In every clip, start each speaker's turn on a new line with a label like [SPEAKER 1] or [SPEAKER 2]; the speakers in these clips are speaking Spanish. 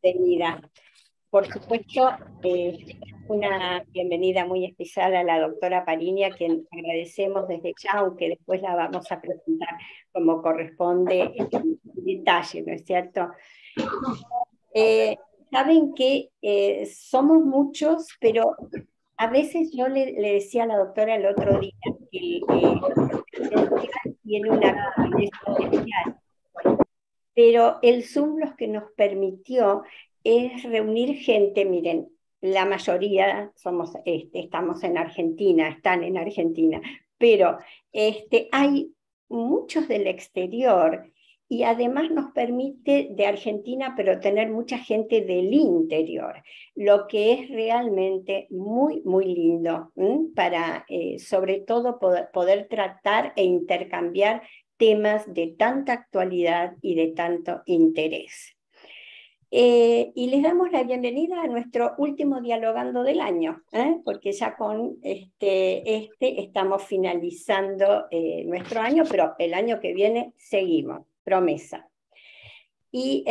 [SPEAKER 1] bienvenida. Por supuesto, una bienvenida muy especial a la doctora Parini, a quien agradecemos desde ya, aunque después la vamos a presentar como corresponde en detalle, ¿no es cierto? Eh, Saben que somos muchos, pero a veces yo le decía a la doctora el otro día que presencial tiene una rapidez especial, pero el Zoom lo que nos permitió es reunir gente. Miren, la mayoría estamos en Argentina, están en Argentina, pero hay muchos del exterior y además nos permite de Argentina, pero tener mucha gente del interior, lo que es realmente muy, muy lindo, para sobre todo poder tratar e intercambiar temas de tanta actualidad y de tanto interés. Y les damos la bienvenida a nuestro último Dialogando del año, porque ya con estamos finalizando nuestro año, pero el año que viene seguimos, promesa. Y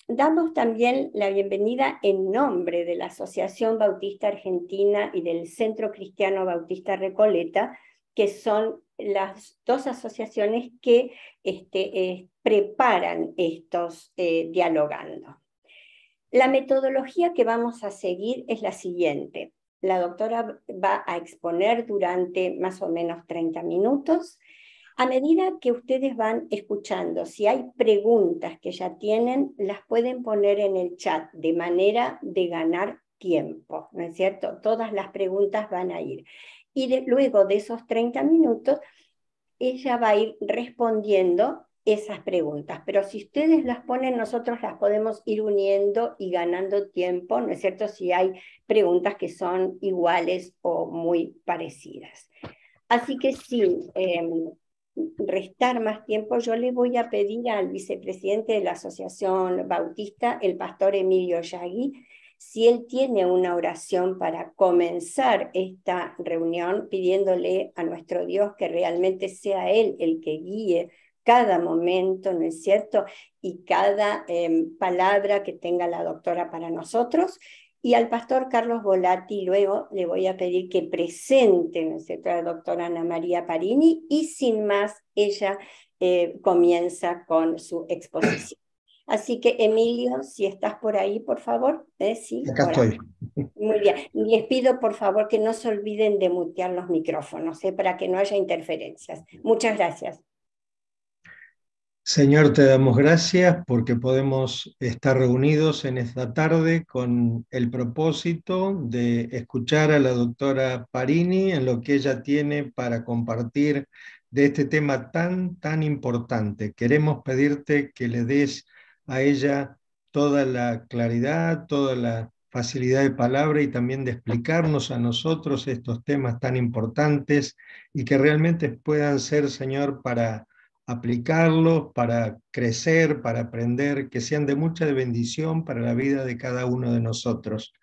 [SPEAKER 1] damos también la bienvenida en nombre de la Asociación Bautista Argentina y del Centro Cristiano Bautista Recoleta, que son las dos asociaciones que preparan estos dialogando. La metodología que vamos a seguir es la siguiente. La doctora va a exponer durante más o menos 30 minutos. A medida que ustedes van escuchando, si hay preguntas que ya tienen, las pueden poner en el chat de manera de ganar tiempo, ¿no es cierto? Todas las preguntas van a ir. Y luego de esos 30 minutos, ella va a ir respondiendo esas preguntas. Pero si ustedes las ponen, nosotros las podemos ir uniendo y ganando tiempo, ¿no es cierto? Si hay preguntas que son iguales o muy parecidas. Así que sin restar más tiempo, yo le voy a pedir al vicepresidente de la Asociación Bautista, el pastor Emilio Yagui, si él tiene una oración para comenzar esta reunión, pidiéndole a nuestro Dios que realmente sea Él el que guíe cada momento, ¿no es cierto? Y cada palabra que tenga la doctora para nosotros. Y al pastor Carlos Volati luego le voy a pedir que presente, ¿no es cierto?, a la doctora Ana María Parini, y sin más, ella comienza con su exposición. Así que, Emilio, si estás por ahí, por favor. Sí,
[SPEAKER 2] Acá
[SPEAKER 1] ahora.
[SPEAKER 2] estoy.
[SPEAKER 1] Muy bien. Les pido, por favor, que no se olviden de mutear los micrófonos, para que no haya interferencias. Muchas gracias.
[SPEAKER 2] Señor, te damos gracias porque podemos estar reunidos en esta tarde con el propósito de escuchar a la doctora Parini en lo que ella tiene para compartir de este tema tan importante. Queremos pedirte que le des a ella toda la claridad, toda la facilidad de palabra y también de explicarnos a nosotros estos temas tan importantes y que realmente puedan ser, Señor, para aplicarlos, para crecer, para aprender, que sean de mucha bendición para la vida de cada uno de nosotros.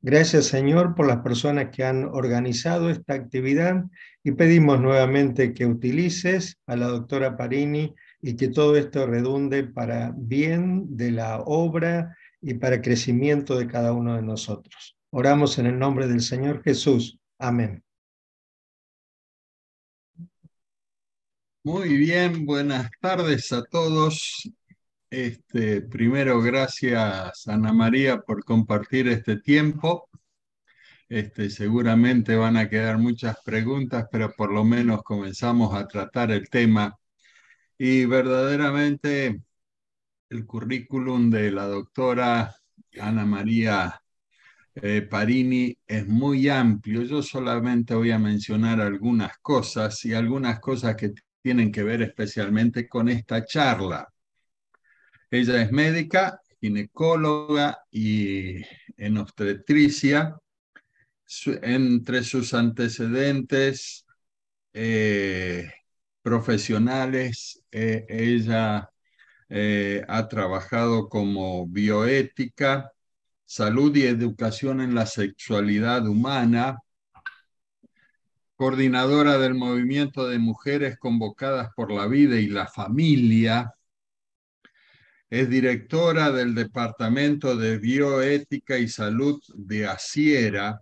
[SPEAKER 2] Gracias, Señor, por las personas que han organizado esta actividad y pedimos nuevamente que utilices a la doctora Parini y que todo esto redunde para bien de la obra y para crecimiento de cada uno de nosotros. Oramos en el nombre del Señor Jesús. Amén.
[SPEAKER 3] Muy bien, buenas tardes a todos. Primero, gracias Ana María por compartir este tiempo. Seguramente van a quedar muchas preguntas, pero por lo menos comenzamos a tratar el tema. Y verdaderamente el currículum de la doctora Ana María Parini es muy amplio. Yo solamente voy a mencionar algunas cosas y algunas cosas que tienen que ver especialmente con esta charla. Ella es médica, ginecóloga y en obstetricia. Entre sus antecedentes profesionales, ella ha trabajado como bioética, salud y educación en la sexualidad humana, coordinadora del movimiento de mujeres convocadas por la vida y la familia, Es directora del Departamento de Bioética y Salud de Asiera,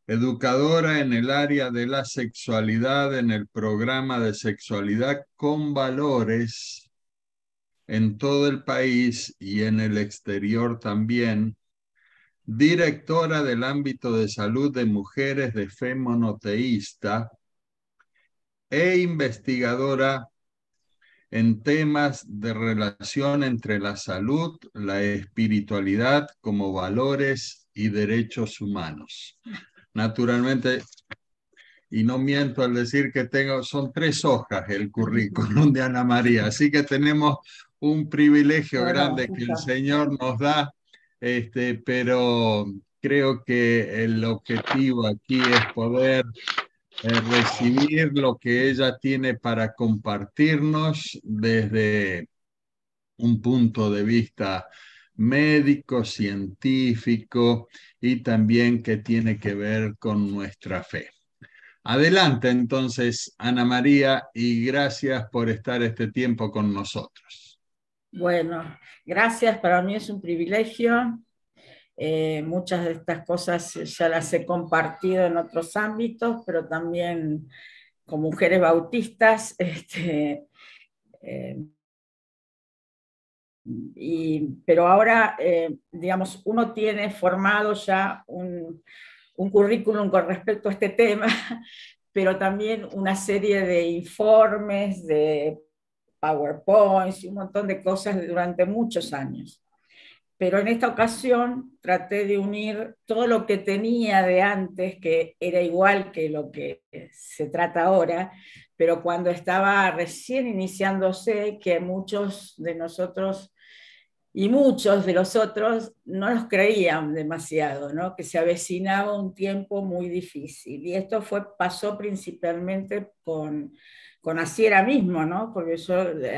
[SPEAKER 3] educadora en el área de la sexualidad en el programa de Sexualidad con Valores en todo el país y en el exterior también, directora del ámbito de salud de mujeres de fe monoteísta e investigadora en temas de relación entre la salud, la espiritualidad como valores y derechos humanos. Naturalmente, y no miento al decir que son 3 hojas el currículum de Ana María, así que tenemos un privilegio grande que el Señor nos da, pero creo que el objetivo aquí es poder recibir lo que ella tiene para compartirnos desde un punto de vista médico, científico y también que tiene que ver con nuestra fe. Adelante entonces, Ana María, y gracias por estar este tiempo con nosotros.
[SPEAKER 4] Bueno, gracias, para mí es un privilegio. Muchas de estas cosas ya las he compartido en otros ámbitos, pero también con mujeres bautistas. Pero ahora, digamos, uno tiene formado ya un currículum con respecto a este tema, pero también una serie de informes, de PowerPoints y un montón de cosas durante muchos años. Pero en esta ocasión traté de unir todo lo que tenía de antes, que era igual que lo que se trata ahora, pero cuando estaba recién iniciándose, que muchos de nosotros y muchos de los otros no los creían demasiado, ¿no? Que se avecinaba un tiempo muy difícil. Y esto pasó principalmente con Asiera mismo, ¿no? Porque yo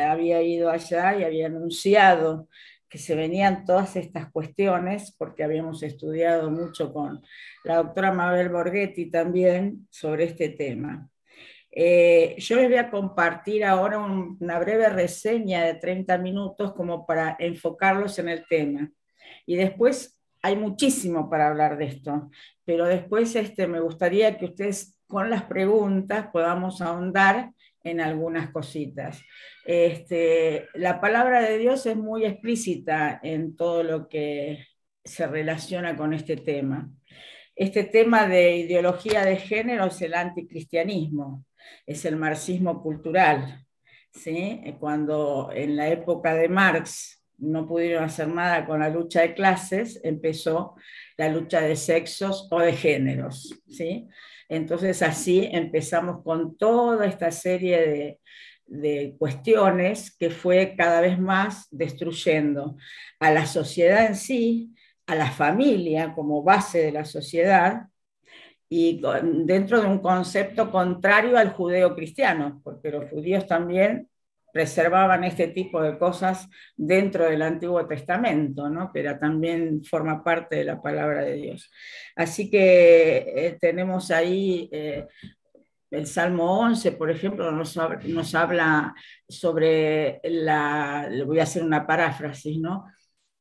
[SPEAKER 4] había ido allá y había anunciado que se venían todas estas cuestiones, porque habíamos estudiado mucho con la doctora Mabel Borghetti también sobre este tema. Yo les voy a compartir ahora una breve reseña de 30 minutos como para enfocarlos en el tema. Y después hay muchísimo para hablar de esto, pero después me gustaría que ustedes con las preguntas podamos ahondar en algunas cositas. La palabra de Dios es muy explícita en todo lo que se relaciona con este tema. Este tema de ideología de género es el anticristianismo, es el marxismo cultural, ¿sí? Cuando en la época de Marx no pudieron hacer nada con la lucha de clases, empezó la lucha de sexos o de géneros, ¿sí? Entonces así empezamos con toda esta serie de cuestiones que fue cada vez más destruyendo a la sociedad en sí, a la familia como base de la sociedad, y dentro de un concepto contrario al judeo-cristiano, porque los judíos también preservaban este tipo de cosas dentro del Antiguo Testamento, ¿no? Que también forma parte de la palabra de Dios. Así que tenemos ahí el Salmo 11, por ejemplo, nos habla sobre le voy a hacer una paráfrasis, ¿no?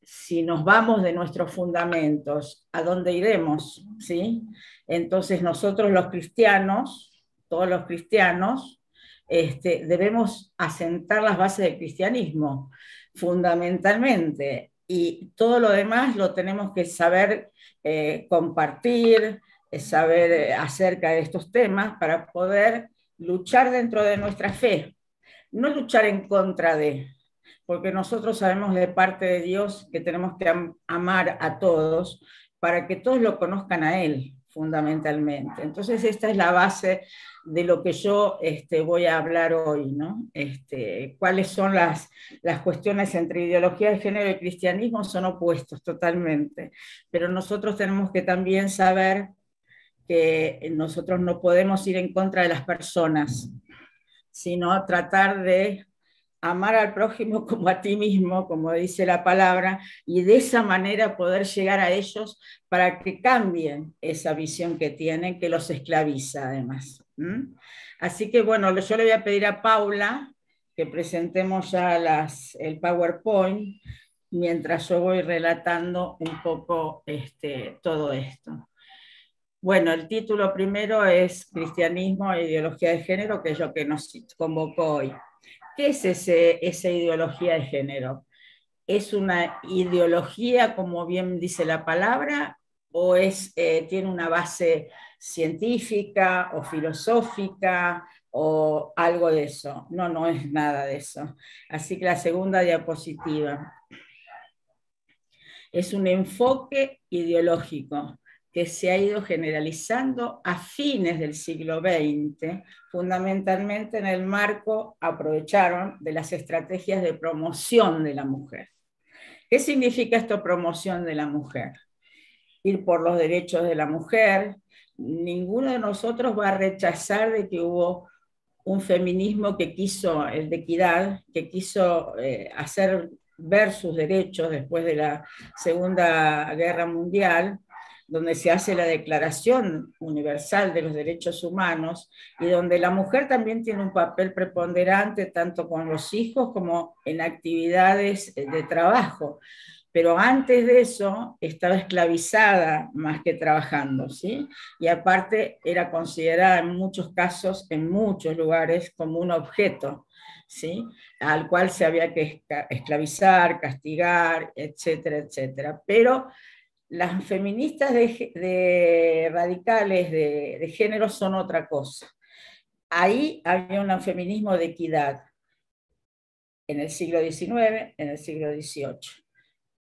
[SPEAKER 4] Si nos vamos de nuestros fundamentos, ¿a dónde iremos? ¿Sí? Entonces nosotros los cristianos, todos los cristianos, debemos asentar las bases del cristianismo, fundamentalmente, y todo lo demás lo tenemos que saber compartir, saber acerca de estos temas para poder luchar dentro de nuestra fe, no luchar en contra de, porque nosotros sabemos de parte de Dios que tenemos que amar a todos para que todos lo conozcan a Él, fundamentalmente. Entonces esta es la base de lo que yo voy a hablar hoy, ¿no? ¿Cuáles son las cuestiones entre ideología de género y cristianismo? Son opuestos totalmente, pero nosotros tenemos que también saber que nosotros no podemos ir en contra de las personas, sino tratar de amar al prójimo como a ti mismo, como dice la palabra, y de esa manera poder llegar a ellos para que cambien esa visión que tienen, que los esclaviza además. Así que bueno, yo le voy a pedir a Paula que presentemos ya el PowerPoint mientras yo voy relatando un poco todo esto. Bueno, el título primero es Cristianismo e ideología de género, que es lo que nos convocó hoy. ¿Qué es esa ideología de género? ¿Es una ideología, como bien dice la palabra, o tiene una base científica o filosófica o algo de eso? No, no es nada de eso. Así que la segunda diapositiva. Es un enfoque ideológico que se ha ido generalizando a fines del siglo XX, fundamentalmente en el marco, aprovecharon, de las estrategias de promoción de la mujer. ¿Qué significa esto, promoción de la mujer? Ir por los derechos de la mujer. Ninguno de nosotros va a rechazar de que hubo un feminismo que quiso, el de equidad, que quiso hacer ver sus derechos después de la Segunda Guerra Mundial, donde se hace la Declaración Universal de los Derechos Humanos y donde la mujer también tiene un papel preponderante tanto con los hijos como en actividades de trabajo. Pero antes de eso estaba esclavizada más que trabajando, ¿sí? Y aparte era considerada en muchos casos, en muchos lugares, como un objeto, ¿sí? Al cual se había que esclavizar, castigar, etcétera, etcétera. Pero las feministas radicales de género son otra cosa. Ahí había un feminismo de equidad en el siglo XIX, en el siglo XVIII.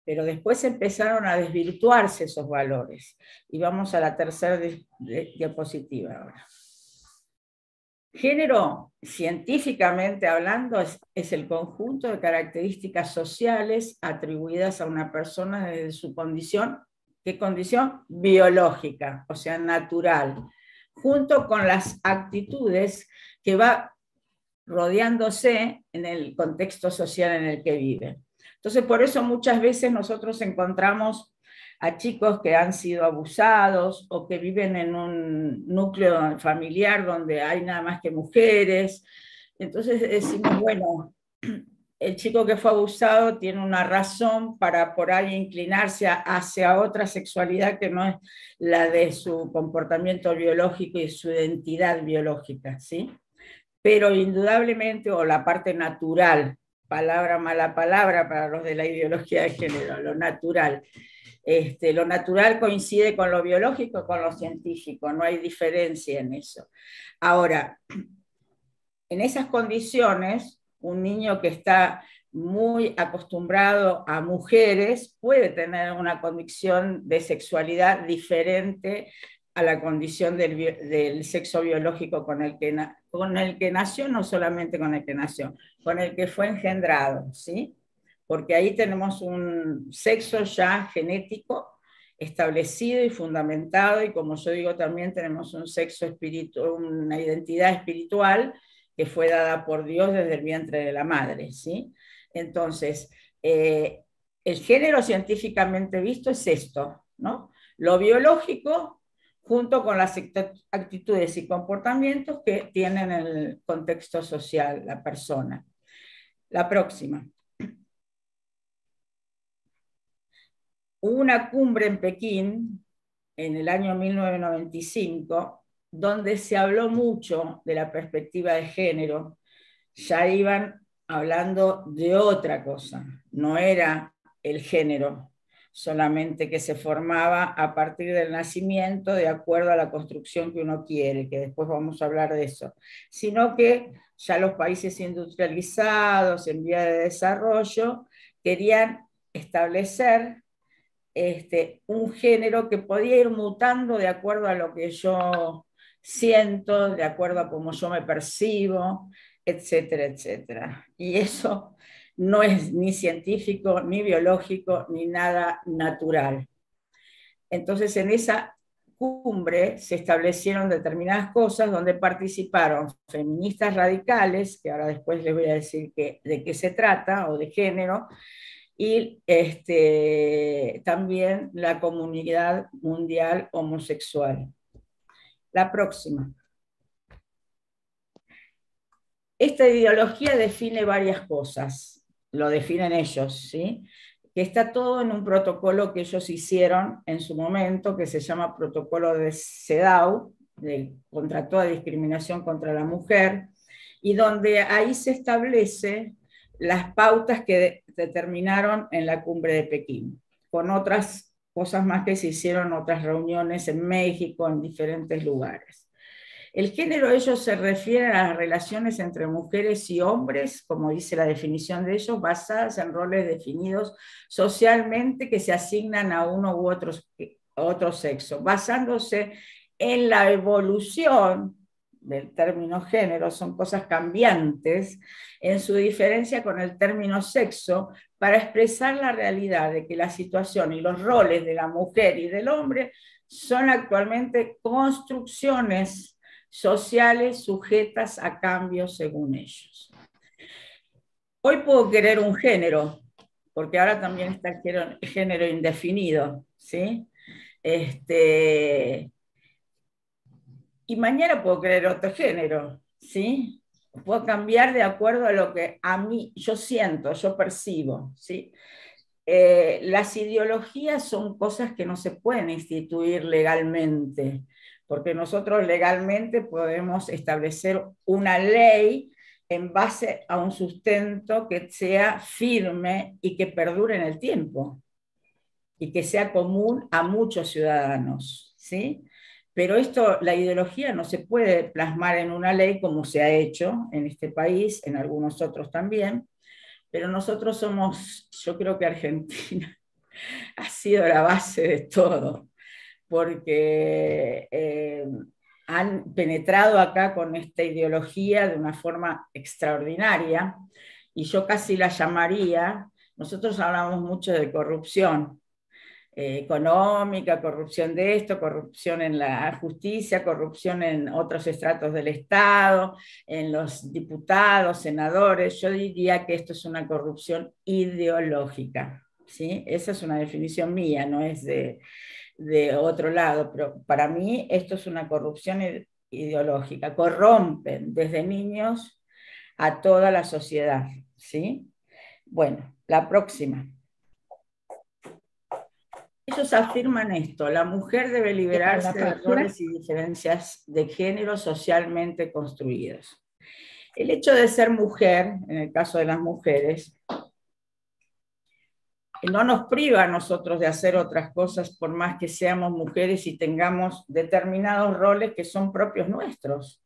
[SPEAKER 4] Pero después empezaron a desvirtuarse esos valores. Y vamos a la tercera diapositiva ahora. Género, científicamente hablando, es el conjunto de características sociales atribuidas a una persona desde su condición, ¿qué condición? Biológica, o sea, natural, junto con las actitudes que va rodeándose en el contexto social en el que vive. Entonces, por eso muchas veces nosotros encontramos a chicos que han sido abusados o que viven en un núcleo familiar donde hay nada más que mujeres. Entonces decimos, bueno, el chico que fue abusado tiene una razón para por ahí inclinarse hacia otra sexualidad que no es la de su comportamiento biológico y su identidad biológica, ¿sí? Pero indudablemente, o la parte natural, palabra mala palabra para los de la ideología de género, lo natural. Lo natural coincide con lo biológico, con lo científico, no hay diferencia en eso. Ahora, en esas condiciones, un niño que está muy acostumbrado a mujeres puede tener una condición de sexualidad diferente a la condición del sexo biológico con el que nació, no solamente con el que nació, con el que fue engendrado, ¿sí? Porque ahí tenemos un sexo ya genético establecido y fundamentado, y como yo digo, también tenemos un sexo espiritual, una identidad espiritual que fue dada por Dios desde el vientre de la madre, ¿sí? Entonces, el género científicamente visto es esto, ¿no? Lo biológico junto con las actitudes y comportamientos que tienen el contexto social, la persona. La próxima. Hubo una cumbre en Pekín en el año 1995, donde se habló mucho de la perspectiva de género. Ya iban hablando de otra cosa, no era el género solamente que se formaba a partir del nacimiento de acuerdo a la construcción que uno quiere, que después vamos a hablar de eso, sino que ya los países industrializados, en vía de desarrollo, querían establecer un género que podía ir mutando de acuerdo a lo que yo siento, de acuerdo a cómo yo me percibo, etcétera, etcétera. Y eso no es ni científico, ni biológico, ni nada natural. Entonces, en esa cumbre se establecieron determinadas cosas donde participaron feministas radicales, que ahora después les voy a decir de qué se trata, o de género, y también la comunidad mundial homosexual. La próxima. esta ideología define varias cosas, lo definen ellos, ¿sí? Que está todo en un protocolo que ellos hicieron en su momento, que se llama Protocolo de CEDAW, contra toda discriminación contra la mujer, y donde ahí se establece las pautas que determinaron en la cumbre de Pekín, con otras cosas más que se hicieron, otras reuniones en México, en diferentes lugares. El género, ellos se refieren a las relaciones entre mujeres y hombres, como dice la definición de ellos, basadas en roles definidos socialmente que se asignan a uno u otro sexo, basándose en la evolución del término género, son cosas cambiantes, en su diferencia con el término sexo, para expresar la realidad de que la situación y los roles de la mujer y del hombre son actualmente construcciones sociales sujetas a cambios según ellos. Hoy puedo querer un género, porque ahora también está el género indefinido, ¿sí? Y mañana puedo querer otro género, ¿sí? Puedo cambiar de acuerdo a lo que a mí yo siento, yo percibo, ¿sí? Las ideologías son cosas que no se pueden instituir legalmente, porque nosotros legalmente podemos establecer una ley en base a un sustento que sea firme y que perdure en el tiempo, y que sea común a muchos ciudadanos, ¿sí? Pero la ideología no se puede plasmar en una ley como se ha hecho en este país, en algunos otros también, pero nosotros somos, yo creo que Argentina ha sido la base de todo, porque han penetrado acá con esta ideología de una forma extraordinaria, y yo casi la llamaría, nosotros hablamos mucho de corrupción económica, corrupción de esto, corrupción en la justicia, corrupción en otros estratos del Estado, en los diputados, senadores. Yo diría que esto es una corrupción ideológica, ¿sí? Esa es una definición mía, no es de otro lado, pero para mí esto es una corrupción ideológica. Corrompen desde niños a toda la sociedad, ¿sí? Bueno, la próxima. Ellos afirman esto: la mujer debe liberarse de roles y diferencias de género socialmente construidos. El hecho de ser mujer, en el caso de las mujeres, no nos priva a nosotros de hacer otras cosas por más que seamos mujeres y tengamos determinados roles que son propios nuestros.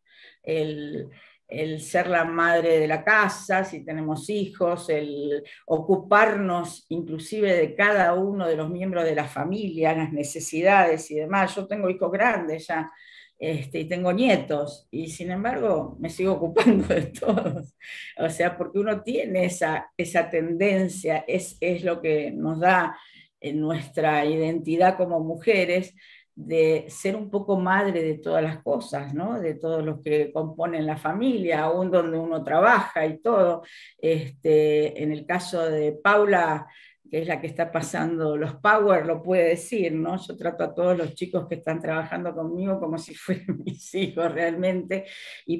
[SPEAKER 4] El ser la madre de la casa, si tenemos hijos, el ocuparnos inclusive de cada uno de los miembros de la familia, las necesidades y demás. Yo tengo hijos grandes ya, y tengo nietos, y sin embargo me sigo ocupando de todos. O sea, porque uno tiene esa tendencia, es lo que nos da en nuestra identidad como mujeres, de ser un poco madre de todas las cosas, ¿no? De todos los que componen la familia, aún donde uno trabaja y todo. En el caso de Paula, que es la que está pasando los Power, lo puede decir, ¿no? Yo trato a todos los chicos que están trabajando conmigo como si fueran mis hijos realmente,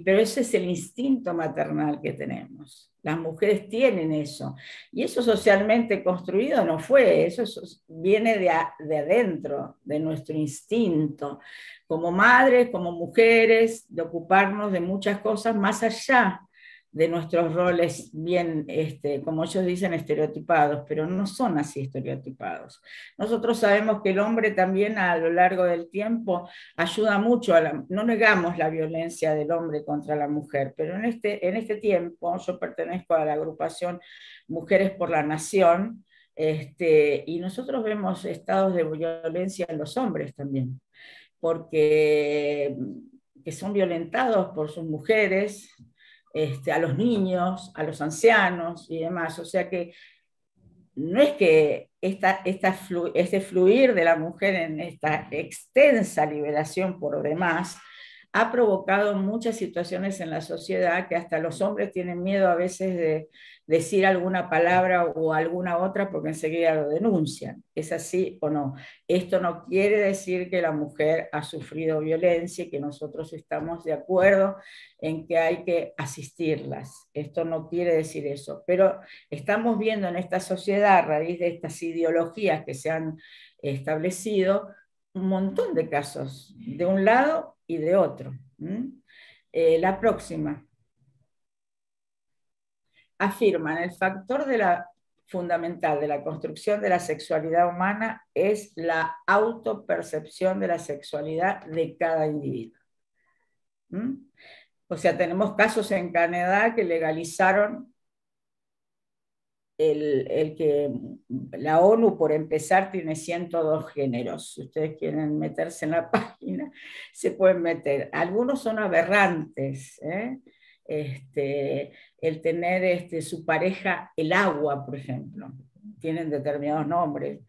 [SPEAKER 4] pero ese es el instinto maternal que tenemos. Las mujeres tienen eso, y eso socialmente construido no fue, eso viene de adentro, de nuestro instinto, como madres, como mujeres, de ocuparnos de muchas cosas más allá de nuestros roles bien, como ellos dicen, estereotipados, pero no son así estereotipados. Nosotros sabemos que el hombre también a lo largo del tiempo ayuda mucho, no negamos la violencia del hombre contra la mujer, pero en este tiempo yo pertenezco a la agrupación Mujeres por la Nación, y nosotros vemos estados de violencia en los hombres también, porque que son violentados por sus mujeres, a los niños, a los ancianos y demás. O sea que no es que este fluir de la mujer en esta extensa liberación por demás ha provocado muchas situaciones en la sociedad que hasta los hombres tienen miedo a veces de decir alguna palabra o alguna otra porque enseguida lo denuncian. ¿Es así o no? Esto no quiere decir que la mujer ha sufrido violencia y que nosotros estamos de acuerdo en que hay que asistirlas. Esto no quiere decir eso, pero estamos viendo en esta sociedad, a raíz de estas ideologías que se han establecido, un montón de casos, de un lado y de otro. La próxima. Afirman el factor fundamental de la construcción de la sexualidad humana es la autopercepción de la sexualidad de cada individuo. O sea, tenemos casos en Canadá que legalizaron el que la ONU, por empezar, tiene 102 géneros. Si ustedes quieren meterse en la página, se pueden meter. Algunos son aberrantes, el tener su pareja, el agua, por ejemplo, tienen determinados nombres.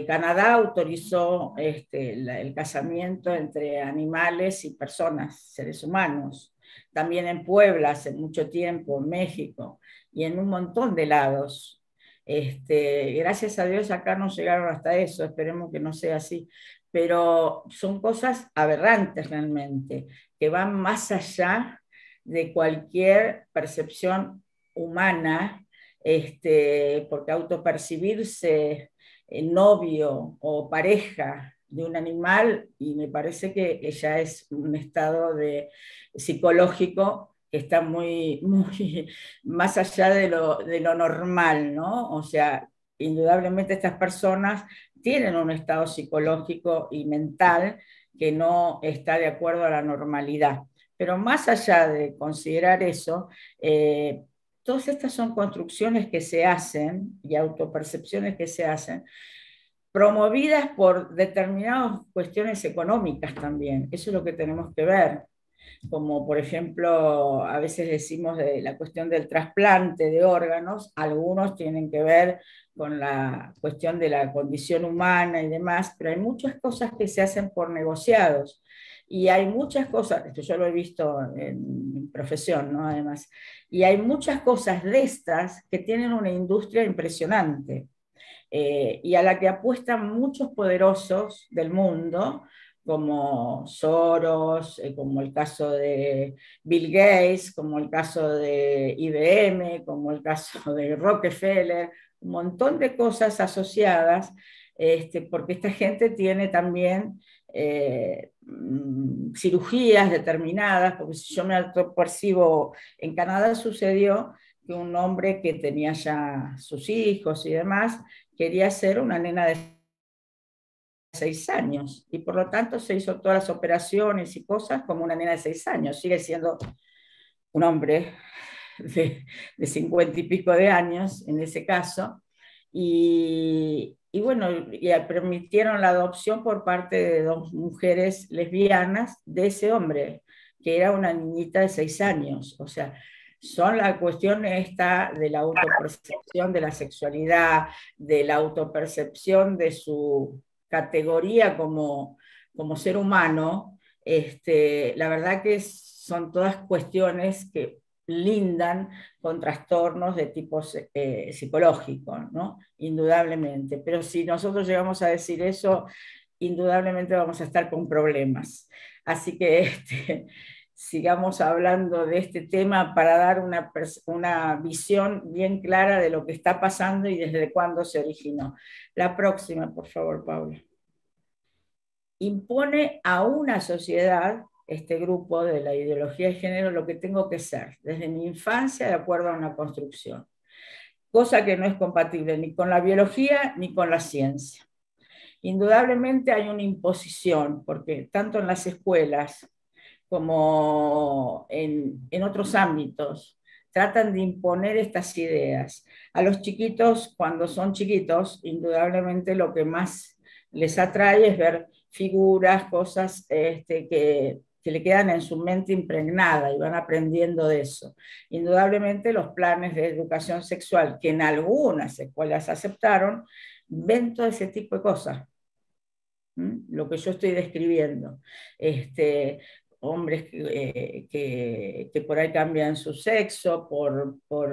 [SPEAKER 4] Canadá autorizó el casamiento entre animales y personas, seres humanos. También en Puebla, hace mucho tiempo, en México, y en un montón de lados. Gracias a Dios acá no llegaron hasta eso, esperemos que no sea así, pero son cosas aberrantes realmente, que van más allá de cualquier percepción humana, porque autopercibirse novio o pareja de un animal, y me parece que ya es un estado psicológico que está muy, muy más allá de lo normal, ¿no? O sea, indudablemente estas personas tienen un estado psicológico y mental que no está de acuerdo a la normalidad. Pero más allá de considerar eso, todas estas son construcciones que se hacen y autopercepciones que se hacen, promovidas por determinadas cuestiones económicas también. Eso es lo que tenemos que ver. Como por ejemplo, a veces decimos de la cuestión del trasplante de órganos, algunos tienen que ver con la cuestión de la condición humana y demás, pero hay muchas cosas que se hacen por negociados. Y hay muchas cosas, esto yo lo he visto en mi profesión, ¿no? Además, y hay muchas cosas de estas que tienen una industria impresionante, y a la que apuestan muchos poderosos del mundo, como Soros, como el caso de Bill Gates, como el caso de IBM, como el caso de Rockefeller, un montón de cosas asociadas, porque esta gente tiene también cirugías determinadas, porque si yo me autopercibo, en Canadá sucedió que un hombre que tenía ya sus hijos y demás, quería ser una nena de 6 años, y por lo tanto se hizo todas las operaciones y cosas como una nena de 6 años, sigue siendo un hombre de 50 y pico de años en ese caso, y bueno, y permitieron la adopción por parte de 2 mujeres lesbianas de ese hombre, que era una niñita de 6 años, o sea, son la cuestión esta de la autopercepción de la sexualidad, de la autopercepción de su categoría como ser humano. La verdad que son todas cuestiones que lindan con trastornos de tipo psicológico, ¿no? Indudablemente. Pero si nosotros llegamos a decir eso, indudablemente vamos a estar con problemas. Así que sigamos hablando de este tema para dar una visión bien clara de lo que está pasando y desde cuándo se originó. La próxima, por favor, Paula. Impone a una sociedad, este grupo de la ideología de género, lo que tengo que ser, desde mi infancia, de acuerdo a una construcción. Cosa que no es compatible ni con la biología ni con la ciencia. Indudablemente hay una imposición, porque tanto en las escuelas como en otros ámbitos, tratan de imponer estas ideas. A los chiquitos, cuando son chiquitos, indudablemente lo que más les atrae es ver figuras, cosas que le quedan en su mente impregnada y van aprendiendo de eso. Indudablemente los planes de educación sexual, que en algunas escuelas aceptaron, ven todo ese tipo de cosas. Lo que yo estoy describiendo. hombres que por ahí cambian su sexo,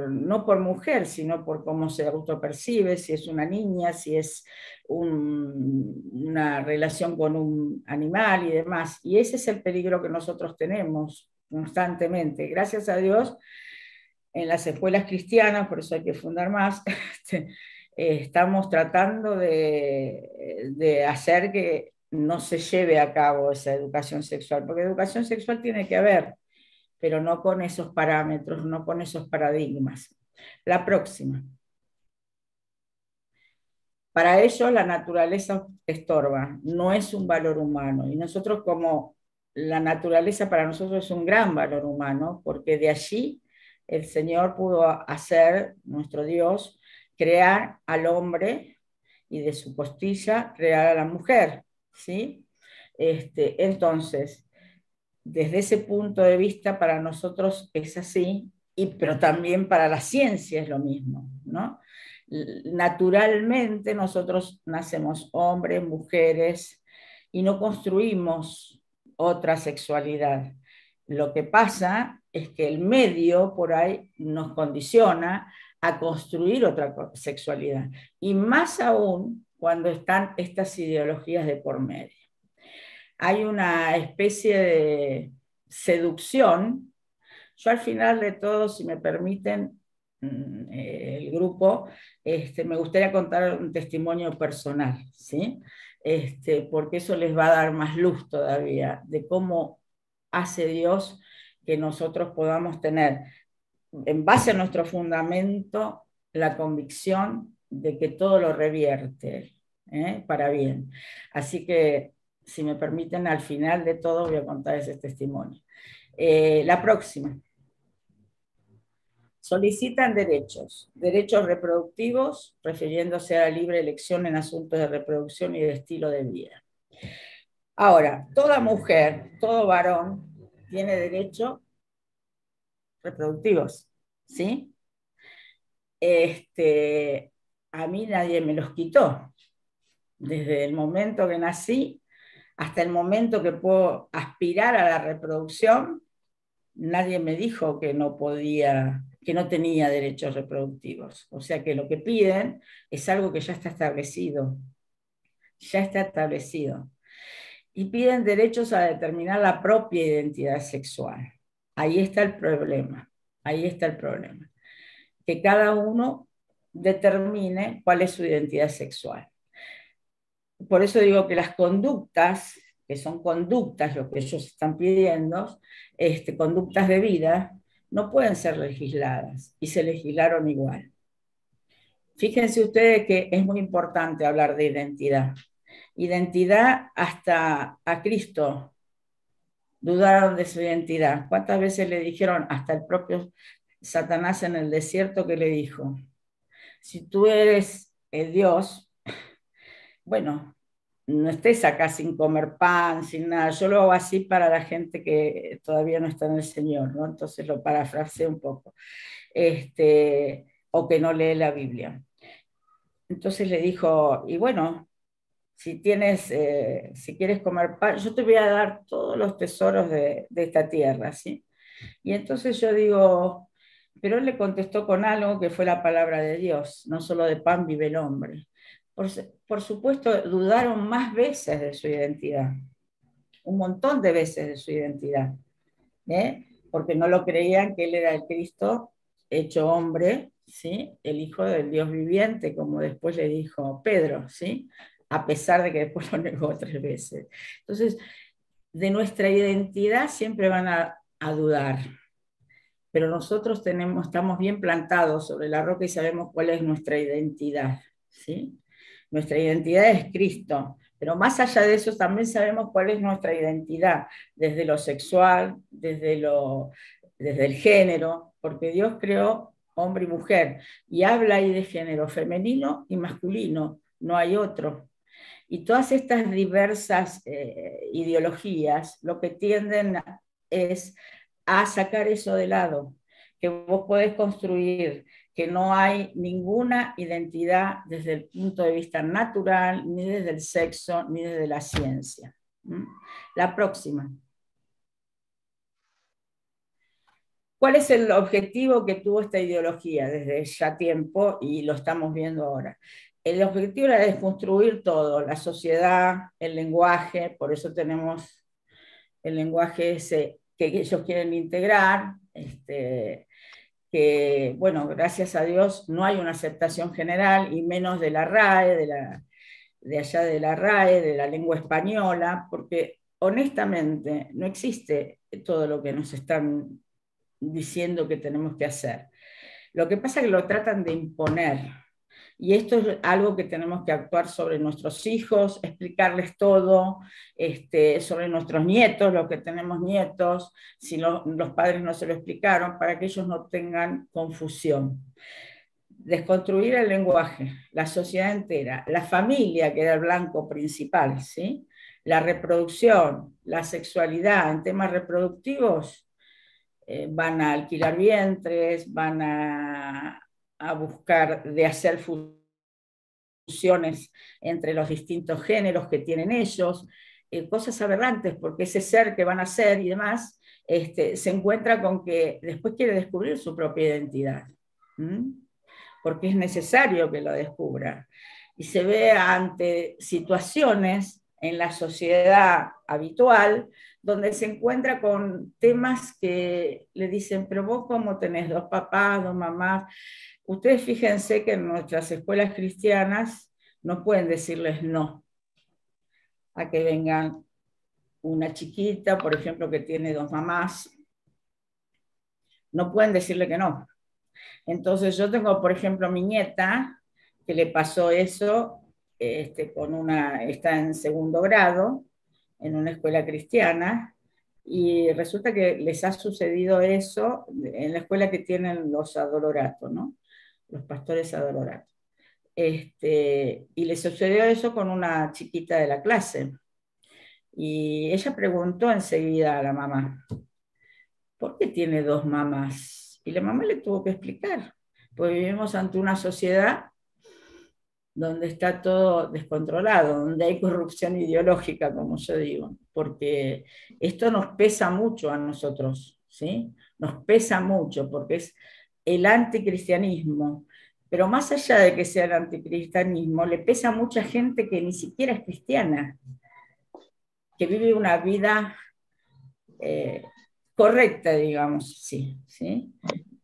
[SPEAKER 4] no por mujer, sino por cómo se autopercibe, si es una niña, si es una relación con un animal y demás. Y ese es el peligro que nosotros tenemos constantemente. Gracias a Dios, en las escuelas cristianas, por eso hay que fundar más, estamos tratando de hacer que no se lleve a cabo esa educación sexual, porque educación sexual tiene que haber, pero no con esos parámetros, no con esos paradigmas. La próxima. Para ellos la naturaleza estorba, no es un valor humano, y nosotros como la naturaleza para nosotros es un gran valor humano, porque de allí el Señor pudo hacer, nuestro Dios, crear al hombre y de su costilla crear a la mujer, ¿sí? Entonces, desde ese punto de vista para nosotros es así, pero también para la ciencia es lo mismo, ¿no? Naturalmente nosotros nacemos hombres, mujeres, y no construimos otra sexualidad. Lo que pasa es que el medio por ahí nos condiciona a construir otra sexualidad, y más aún cuando están estas ideologías de por medio. Hay una especie de seducción. Yo al final de todo, si me permiten, el grupo, me gustaría contar un testimonio personal, ¿sí? Porque eso les va a dar más luz todavía de cómo hace Dios que nosotros podamos tener, en base a nuestro fundamento, la convicción de que todo lo revierte, para bien. Así que, si me permiten, al final de todo voy a contar ese testimonio. La próxima. Solicitan derechos reproductivos, refiriéndose a la libre elección en asuntos de reproducción y de estilo de vida. Ahora, toda mujer, todo varón, tiene derechos reproductivos, ¿sí? A mí nadie me los quitó. Desde el momento que nací hasta el momento que puedo aspirar a la reproducción, nadie me dijo que no podía, que no tenía derechos reproductivos. O sea que lo que piden es algo que ya está establecido. Ya está establecido. Y piden derechos a determinar la propia identidad sexual. Ahí está el problema. Ahí está el problema. Que cada uno determine cuál es su identidad sexual. Por eso digo que las conductas, que son conductas, lo que ellos están pidiendo, conductas de vida, no pueden ser legisladas, y se legislaron igual. Fíjense ustedes que es muy importante hablar de identidad. Identidad, hasta a Cristo dudaron de su identidad. ¿Cuántas veces le dijeron, hasta el propio Satanás en el desierto, que le dijo? Si tú eres el Dios, bueno, no estés acá sin comer pan, sin nada. Yo lo hago así para la gente que todavía no está en el Señor, ¿no? Entonces lo parafraseé un poco. O que no lee la Biblia. Entonces le dijo, y bueno, si quieres comer pan, yo te voy a dar todos los tesoros de esta tierra, ¿sí? Y entonces yo digo, pero él le contestó con algo que fue la palabra de Dios, no solo de pan vive el hombre. Por supuesto, dudaron más veces de su identidad, un montón de veces de su identidad, porque no lo creían que él era el Cristo hecho hombre, ¿sí? El Hijo del Dios viviente, como después le dijo Pedro, ¿sí? A pesar de que después lo negó 3 veces. Entonces, de nuestra identidad siempre van a dudar, pero nosotros estamos bien plantados sobre la roca y sabemos cuál es nuestra identidad, ¿sí? Nuestra identidad es Cristo, pero más allá de eso también sabemos cuál es nuestra identidad, desde lo sexual, desde el género, porque Dios creó hombre y mujer, y habla ahí de género femenino y masculino, no hay otro. Y todas estas diversas ideologías lo que tienden es a sacar eso de lado, que vos podés construir, que no hay ninguna identidad desde el punto de vista natural, ni desde el sexo, ni desde la ciencia. La próxima. ¿Cuál es el objetivo que tuvo esta ideología desde ya tiempo y lo estamos viendo ahora? El objetivo era desconstruir todo, la sociedad, el lenguaje, por eso tenemos el lenguaje ese que ellos quieren integrar, que, bueno, gracias a Dios no hay una aceptación general, y menos de la RAE, de allá de la RAE, de la lengua española, porque honestamente no existe todo lo que nos están diciendo que tenemos que hacer. Lo que pasa es que lo tratan de imponer. Y esto es algo que tenemos que actuar sobre nuestros hijos, explicarles todo, sobre nuestros nietos, los que tenemos nietos, si los padres no se lo explicaron, para que ellos no tengan confusión. Desconstruir el lenguaje, la sociedad entera, la familia, que era el blanco principal, ¿sí? La reproducción, la sexualidad en temas reproductivos, van a alquilar vientres, van a buscar de hacer fusiones entre los distintos géneros que tienen ellos, cosas aberrantes, porque ese ser que van a ser y demás, se encuentra con que después quiere descubrir su propia identidad, porque es necesario que lo descubra. Y se ve ante situaciones en la sociedad habitual donde se encuentra con temas que le dicen, pero vos cómo tenés dos papás, dos mamás. Ustedes fíjense que en nuestras escuelas cristianas no pueden decirles no a que vengan una chiquita, por ejemplo, que tiene dos mamás. No pueden decirle que no. Entonces yo tengo, por ejemplo, mi nieta, que le pasó eso, está en segundo grado, en una escuela cristiana, y resulta que les ha sucedido eso en la escuela que tienen los adoloratos, ¿no? Los pastores adoloratos. Y le sucedió eso con una chiquita de la clase. Y ella preguntó enseguida a la mamá, ¿por qué tiene dos mamás? Y la mamá le tuvo que explicar, porque vivimos ante una sociedad donde está todo descontrolado, donde hay corrupción ideológica, como yo digo, porque esto nos pesa mucho a nosotros, ¿sí? Nos pesa mucho, porque es el anticristianismo, pero más allá de que sea el anticristianismo, le pesa a mucha gente que ni siquiera es cristiana, que vive una vida correcta, digamos, sí, ¿sí?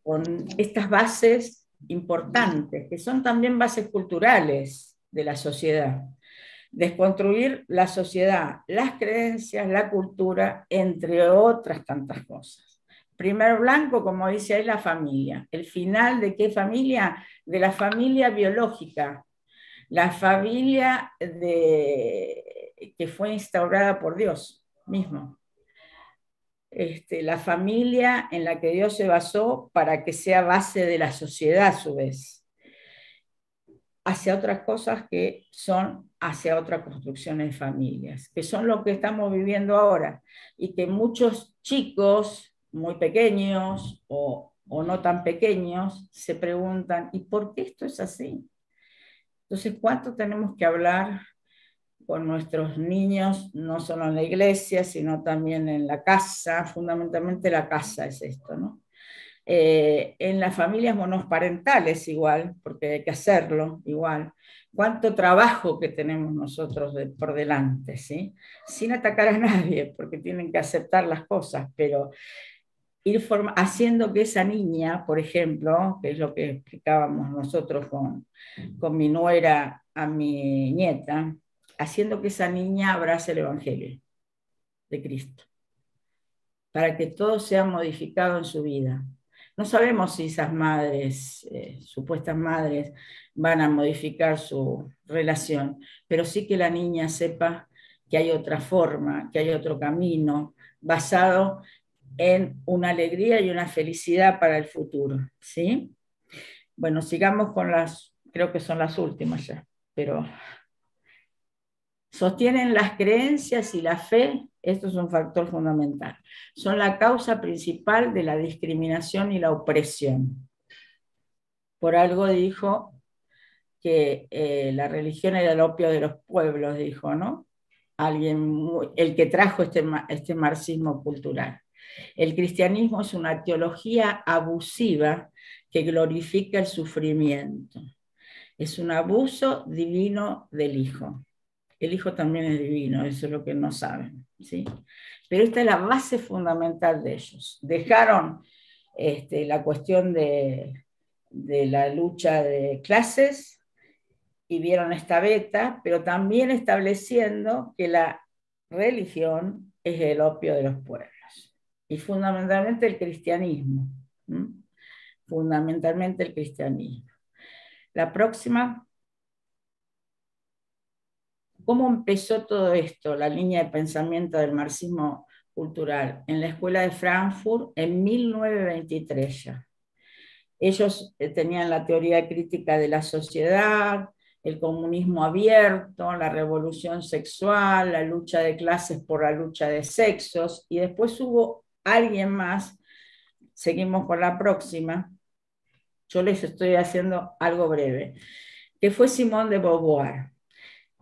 [SPEAKER 4] Con estas bases importantes, que son también bases culturales de la sociedad. Desconstruir la sociedad, las creencias, la cultura, entre otras tantas cosas. Primer blanco, como dice ahí, la familia. ¿El final de qué familia? De la familia biológica, la familia que fue instaurada por Dios mismo. La familia en la que Dios se basó para que sea base de la sociedad a su vez, hacia otras cosas que son hacia otras construcciones de familias, que son lo que estamos viviendo ahora, y que muchos chicos muy pequeños o no tan pequeños se preguntan, ¿y por qué esto es así? Entonces, ¿cuánto tenemos que hablar con nuestros niños, no solo en la iglesia, sino también en la casa? Fundamentalmente la casa es esto, ¿no? En las familias monoparentales igual, porque hay que hacerlo igual. Cuánto trabajo que tenemos nosotros por delante, ¿sí? Sin atacar a nadie, porque tienen que aceptar las cosas, pero ir haciendo que esa niña, por ejemplo, que es lo que explicábamos nosotros con mi nuera a mi nieta, haciendo que esa niña abrace el Evangelio de Cristo, para que todo sea modificado en su vida. No sabemos si esas madres, supuestas madres, van a modificar su relación, pero sí que la niña sepa que hay otra forma, que hay otro camino, basado en una alegría y una felicidad para el futuro, ¿sí? Bueno, sigamos con creo que son las últimas ya, pero sostienen las creencias y la fe, esto es un factor fundamental, son la causa principal de la discriminación y la opresión. Por algo dijo que la religión era el opio de los pueblos, dijo, ¿no? El que trajo este marxismo cultural. El cristianismo es una teología abusiva que glorifica el sufrimiento. Es un abuso divino del Hijo. El Hijo también es divino, eso es lo que no saben, ¿sí? Pero esta es la base fundamental de ellos. Dejaron la cuestión de la lucha de clases y vieron esta beta, pero también estableciendo que la religión es el opio de los pueblos. Y fundamentalmente el cristianismo. Fundamentalmente el cristianismo. La próxima. ¿Cómo empezó todo esto, la línea de pensamiento del marxismo cultural? En la Escuela de Frankfurt en 1923 ya. Ellos tenían la teoría crítica de la sociedad, el comunismo abierto, la revolución sexual, la lucha de clases por la lucha de sexos, y después hubo alguien más, seguimos con la próxima, yo les estoy haciendo algo breve, que fue Simone de Beauvoir.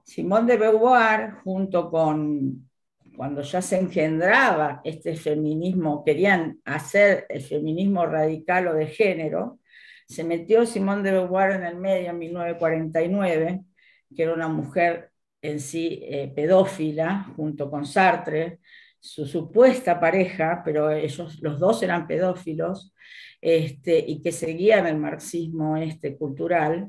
[SPEAKER 4] Simone de Beauvoir, junto con, cuando ya se engendraba este feminismo, querían hacer el feminismo radical o de género, se metió Simone de Beauvoir en el medio en 1949, que era una mujer en sí pedófila, junto con Sartre, su supuesta pareja, pero ellos los dos eran pedófilos, y que seguían el marxismo cultural.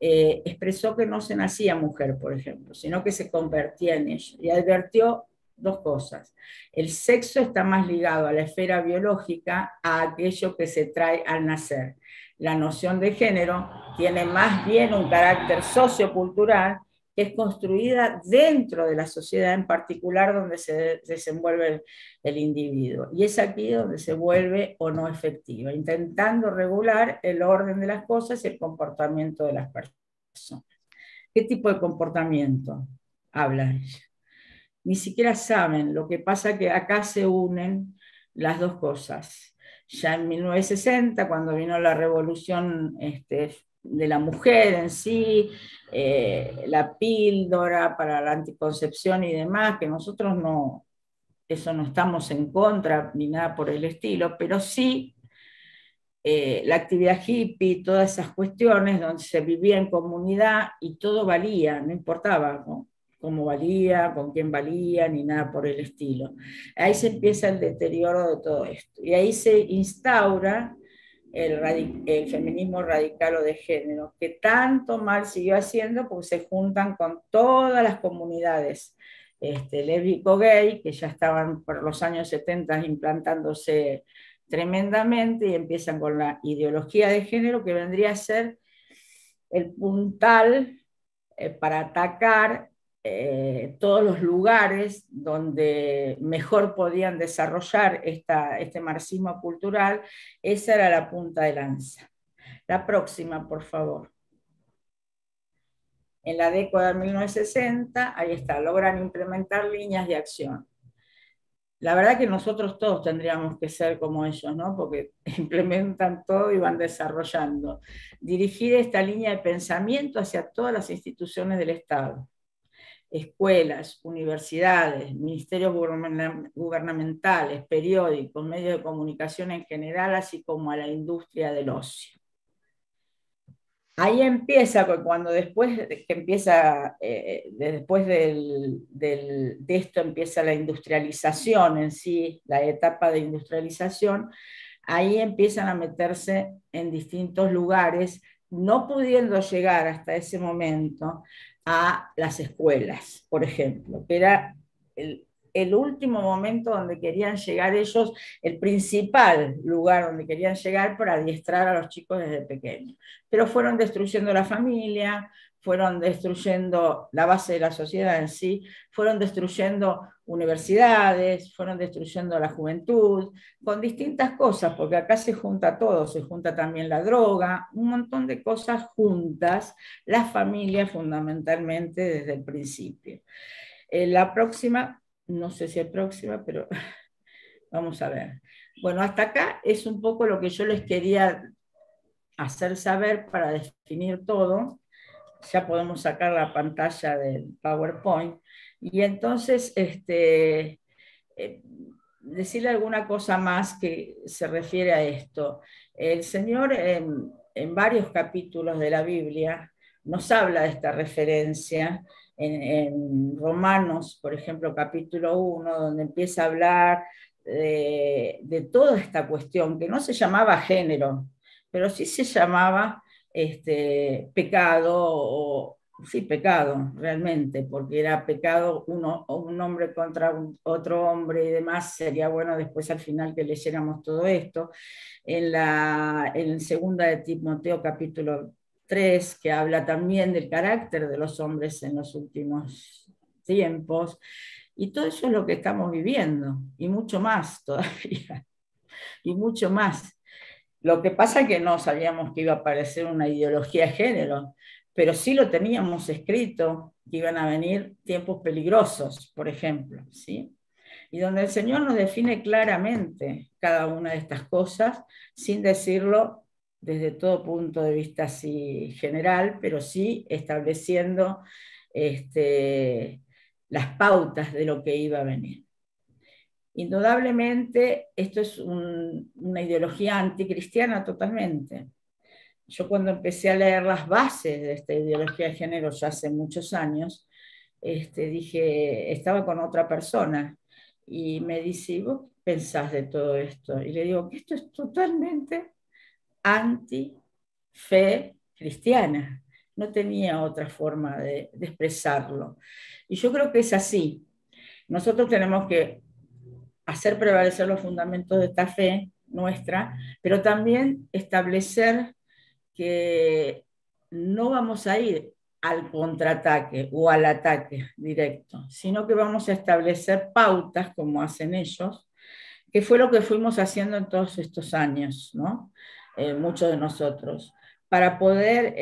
[SPEAKER 4] Expresó que no se nacía mujer, por ejemplo, sino que se convertía en ella. Y advirtió dos cosas. El sexo está más ligado a la esfera biológica, a aquello que se trae al nacer. La noción de género tiene más bien un carácter sociocultural que es construida dentro de la sociedad, en particular donde se desenvuelve el individuo. Y es aquí donde se vuelve o no efectiva, intentando regular el orden de las cosas y el comportamiento de las personas. ¿Qué tipo de comportamiento habla ella? Ni siquiera saben, lo que pasa que acá se unen las dos cosas. Ya en 1960, cuando vino la revolución de la mujer en sí, la píldora para la anticoncepción y demás, que nosotros no, eso no estamos en contra ni nada por el estilo, pero sí la actividad hippie, todas esas cuestiones donde se vivía en comunidad y todo valía, no importaba, ¿no?, cómo valía, con quién valía, ni nada por el estilo. Ahí se empieza el deterioro de todo esto. Y ahí se instaura el feminismo radical o de género, que tanto mal siguió haciendo porque se juntan con todas las comunidades lésbico-gay, que ya estaban por los años 70 implantándose tremendamente, y empiezan con la ideología de género, que vendría a ser el puntal para atacar todos los lugares donde mejor podían desarrollar este marxismo cultural. Esa era la punta de lanza. La próxima, por favor. En la década de 1960, ahí está, logran implementar líneas de acción. La verdad que nosotros todos tendríamos que ser como ellos, ¿no?, porque implementan todo y van desarrollando. Dirigir esta línea de pensamiento hacia todas las instituciones del Estado. Escuelas, universidades, ministerios gubernamentales, periódicos, medios de comunicación en general, así como a la industria del ocio. Ahí empieza, cuando después de esto empieza la industrialización en sí, la etapa de industrialización, ahí empiezan a meterse en distintos lugares, no pudiendo llegar hasta ese momento a las escuelas, por ejemplo, que era el último momento donde querían llegar ellos, el principal lugar donde querían llegar para adiestrar a los chicos desde pequeños. Pero fueron destruyendo la familia, fueron destruyendo la base de la sociedad en sí, fueron destruyendo universidades, fueron destruyendo la juventud, con distintas cosas, porque acá se junta todo, se junta también la droga, un montón de cosas juntas, las familias fundamentalmente desde el principio. La próxima, no sé si es próxima, pero vamos a ver. Bueno, hasta acá es un poco lo que yo les quería hacer saber para definir todo. Ya podemos sacar la pantalla del PowerPoint. Y entonces, decirle alguna cosa más que se refiere a esto. El Señor en varios capítulos de la Biblia nos habla de esta referencia. En Romanos, por ejemplo, capítulo 1, donde empieza a hablar de toda esta cuestión, que no se llamaba género, pero sí se llamaba pecado, o sí, pecado, realmente, porque era pecado un hombre contra otro hombre y demás. Sería bueno después al final que leyéramos todo esto. En segunda de Timoteo capítulo 3, que habla también del carácter de los hombres en los últimos tiempos. Y todo eso es lo que estamos viviendo, y mucho más todavía, y mucho más. Lo que pasa es que no sabíamos que iba a aparecer una ideología de género, pero sí lo teníamos escrito, que iban a venir tiempos peligrosos, por ejemplo, ¿sí? Y donde el Señor nos define claramente cada una de estas cosas, sin decirlo desde todo punto de vista así general, pero sí estableciendo las pautas de lo que iba a venir. Indudablemente, esto es una ideología anticristiana totalmente. Yo cuando empecé a leer las bases de esta ideología de género ya hace muchos años, dije, estaba con otra persona y me dice, ¿vos qué pensás de todo esto? Y le digo que esto es totalmente anti-fe cristiana. No tenía otra forma de expresarlo. Y yo creo que es así. Nosotros tenemos que hacer prevalecer los fundamentos de esta fe nuestra, pero también establecer que no vamos a ir al contraataque o al ataque directo, sino que vamos a establecer pautas, como hacen ellos, que fue lo que fuimos haciendo en todos estos años, ¿no? Muchos de nosotros, para poder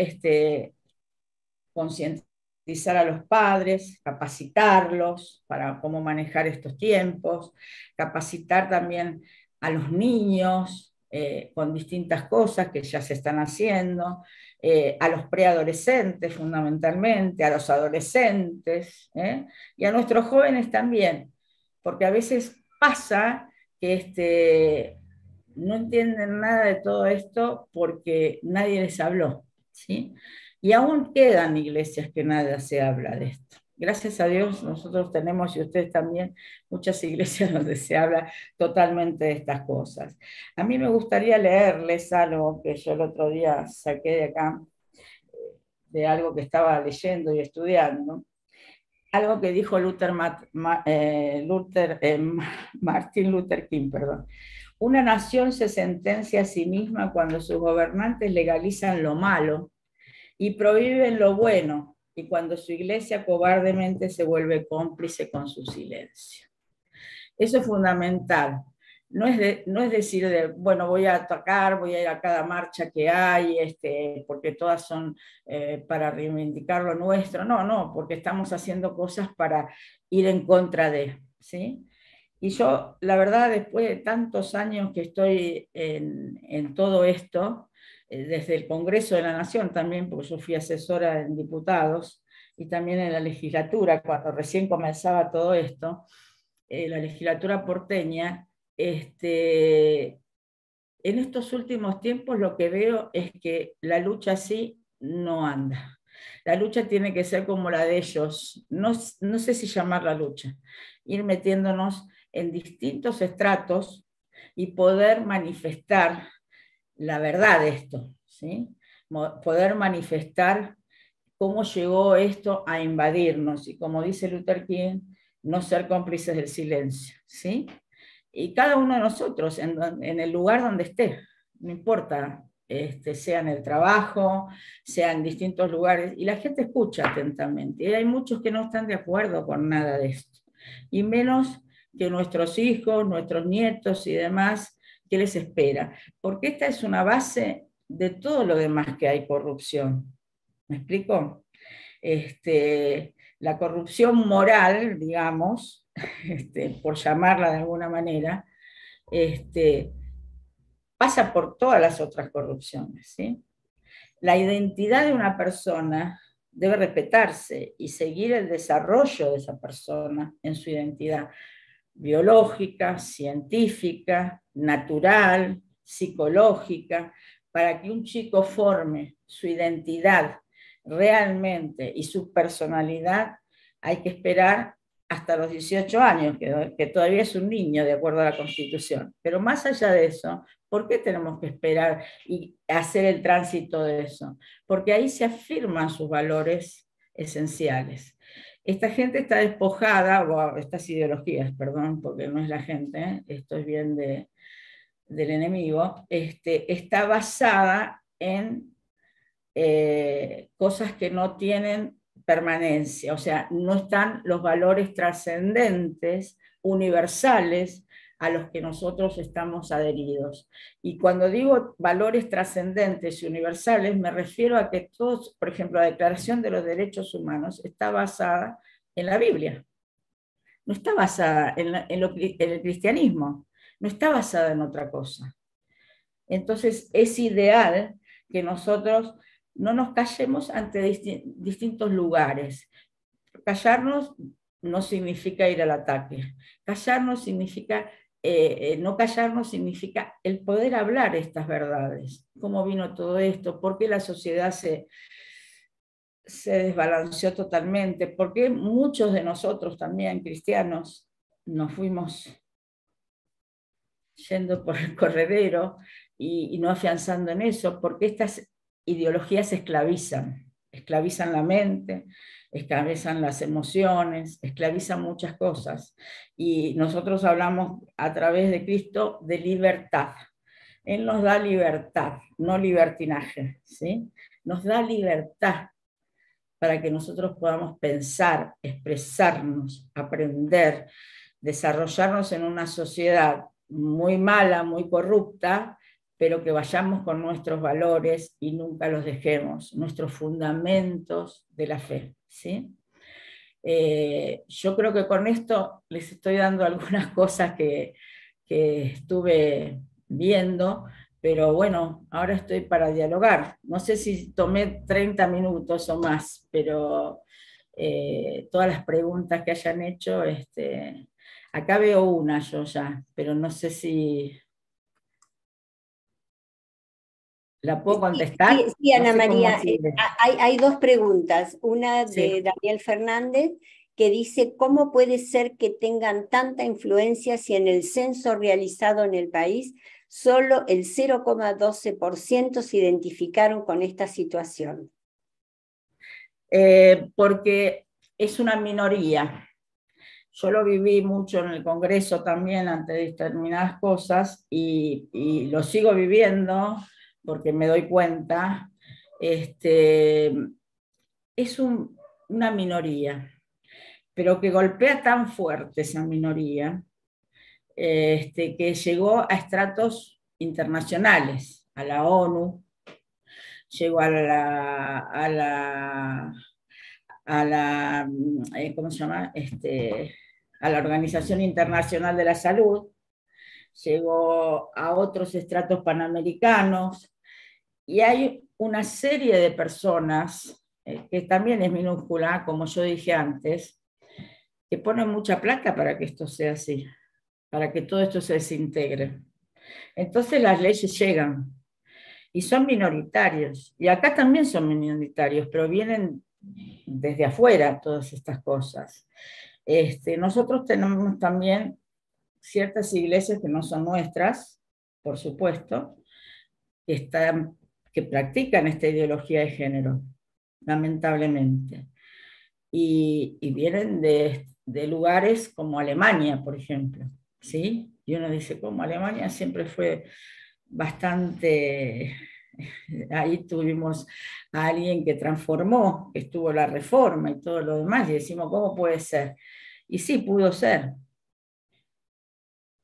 [SPEAKER 4] concientizar a los padres, capacitarlos para cómo manejar estos tiempos, capacitar también a los niños con distintas cosas que ya se están haciendo, a los preadolescentes fundamentalmente, a los adolescentes y a nuestros jóvenes también, porque a veces pasa que no entienden nada de todo esto porque nadie les habló, ¿sí? Y aún quedan iglesias que nada se habla de esto. Gracias a Dios nosotros tenemos, y ustedes también, muchas iglesias donde se habla totalmente de estas cosas. A mí me gustaría leerles algo que yo el otro día saqué de acá, de algo que estaba leyendo y estudiando, algo que dijo Martin Luther King, perdón. Una nación se sentencia a sí misma cuando sus gobernantes legalizan lo malo y prohíben lo bueno, y cuando su iglesia cobardemente se vuelve cómplice con su silencio. Eso es fundamental. No es decir, bueno, voy a atacar, voy a ir a cada marcha que hay, porque todas son para reivindicar lo nuestro. No, porque estamos haciendo cosas para ir en contra de, ¿sí? Y yo, la verdad, después de tantos años que estoy en todo esto, desde el Congreso de la Nación también, porque yo fui asesora en diputados, y también en la legislatura, cuando recién comenzaba todo esto, la legislatura porteña, en estos últimos tiempos lo que veo es que la lucha así no anda. La lucha tiene que ser como la de ellos, no sé si llamarla lucha, ir metiéndonos en distintos estratos y poder manifestar la verdad de esto, ¿sí? Poder manifestar cómo llegó esto a invadirnos, y como dice Luther King, no ser cómplices del silencio, ¿sí? Y cada uno de nosotros, en el lugar donde esté, no importa, sea en el trabajo, sea en distintos lugares, y la gente escucha atentamente, y hay muchos que no están de acuerdo con nada de esto, y menos que nuestros hijos, nuestros nietos y demás, ¿qué les espera? Porque esta es una base de todo lo demás que hay corrupción. ¿Me explico? La corrupción moral, digamos, por llamarla de alguna manera, pasa por todas las otras corrupciones, ¿sí? La identidad de una persona debe respetarse y seguir el desarrollo de esa persona en su identidad. biológica, científica, natural, psicológica, para que un chico forme su identidad realmente y su personalidad, hay que esperar hasta los 18 años, que todavía es un niño de acuerdo a la Constitución. Pero más allá de eso, ¿por qué tenemos que esperar y hacer el tránsito de eso? Porque ahí se afirman sus valores esenciales. Esta gente está despojada, o estas ideologías, perdón, porque no es la gente, esto es bien del enemigo, está basada en cosas que no tienen permanencia, o sea, no están los valores trascendentes, universales, a los que nosotros estamos adheridos. Y cuando digo valores trascendentes y universales, me refiero a que todos, por ejemplo, la Declaración de los Derechos Humanos está basada en la Biblia, no está basada en el cristianismo, no está basada en otra cosa. Entonces es ideal que nosotros no nos callemos ante distintos lugares. Callarnos no significa ir al ataque. Callarnos significa, no callarnos significa el poder hablar estas verdades. ¿Cómo vino todo esto? ¿Por qué la sociedad se desbalanceó totalmente? ¿Por qué muchos de nosotros también, cristianos, nos fuimos yendo por el corredero y no afianzando en eso? Porque estas ideologías esclavizan la mente, esclavizan las emociones, esclavizan muchas cosas. Y nosotros hablamos a través de Cristo de libertad. Él nos da libertad, no libertinaje, ¿sí? Nos da libertad para que nosotros podamos pensar, expresarnos, aprender, desarrollarnos en una sociedad muy mala, muy corrupta, pero que vayamos con nuestros valores y nunca los dejemos, nuestros fundamentos de la fe, ¿sí? Yo creo que con esto les estoy dando algunas cosas que estuve viendo, pero bueno, ahora estoy para dialogar. No sé si tomé 30 minutos o más, pero todas las preguntas que hayan hecho, acá veo una yo ya, pero no sé si la puedo contestar.
[SPEAKER 1] Sí, sí, Ana
[SPEAKER 4] no sé
[SPEAKER 1] María, hay dos preguntas. Una de
[SPEAKER 4] Sí.
[SPEAKER 1] Daniel Fernández, que dice, ¿cómo puede ser que tengan tanta influencia si en el censo realizado en el país solo el 0,12% se identificaron con esta situación?
[SPEAKER 4] Porque es una minoría. Yo lo viví mucho en el Congreso también ante determinadas cosas y lo sigo viviendo porque me doy cuenta. Es una minoría, pero que golpea tan fuerte esa minoría que llegó a estratos internacionales, a la ONU, llegó a la ¿cómo se llama? A la Organización Internacional de la Salud, llegó a otros estratos panamericanos, y hay una serie de personas, que también es minúscula, como yo dije antes, que ponen mucha plata para que esto sea así, para que todo esto se desintegre. Entonces las leyes llegan, y son minoritarios, y acá también son minoritarios, pero vienen desde afuera todas estas cosas. Nosotros tenemos también ciertas iglesias que no son nuestras, por supuesto, que practican esta ideología de género, lamentablemente. Y vienen de lugares como Alemania, por ejemplo, ¿sí? Y uno dice, como Alemania siempre fue bastante... Ahí tuvimos a alguien que transformó, que estuvo la reforma y todo lo demás, y decimos, ¿cómo puede ser? Y sí, pudo ser.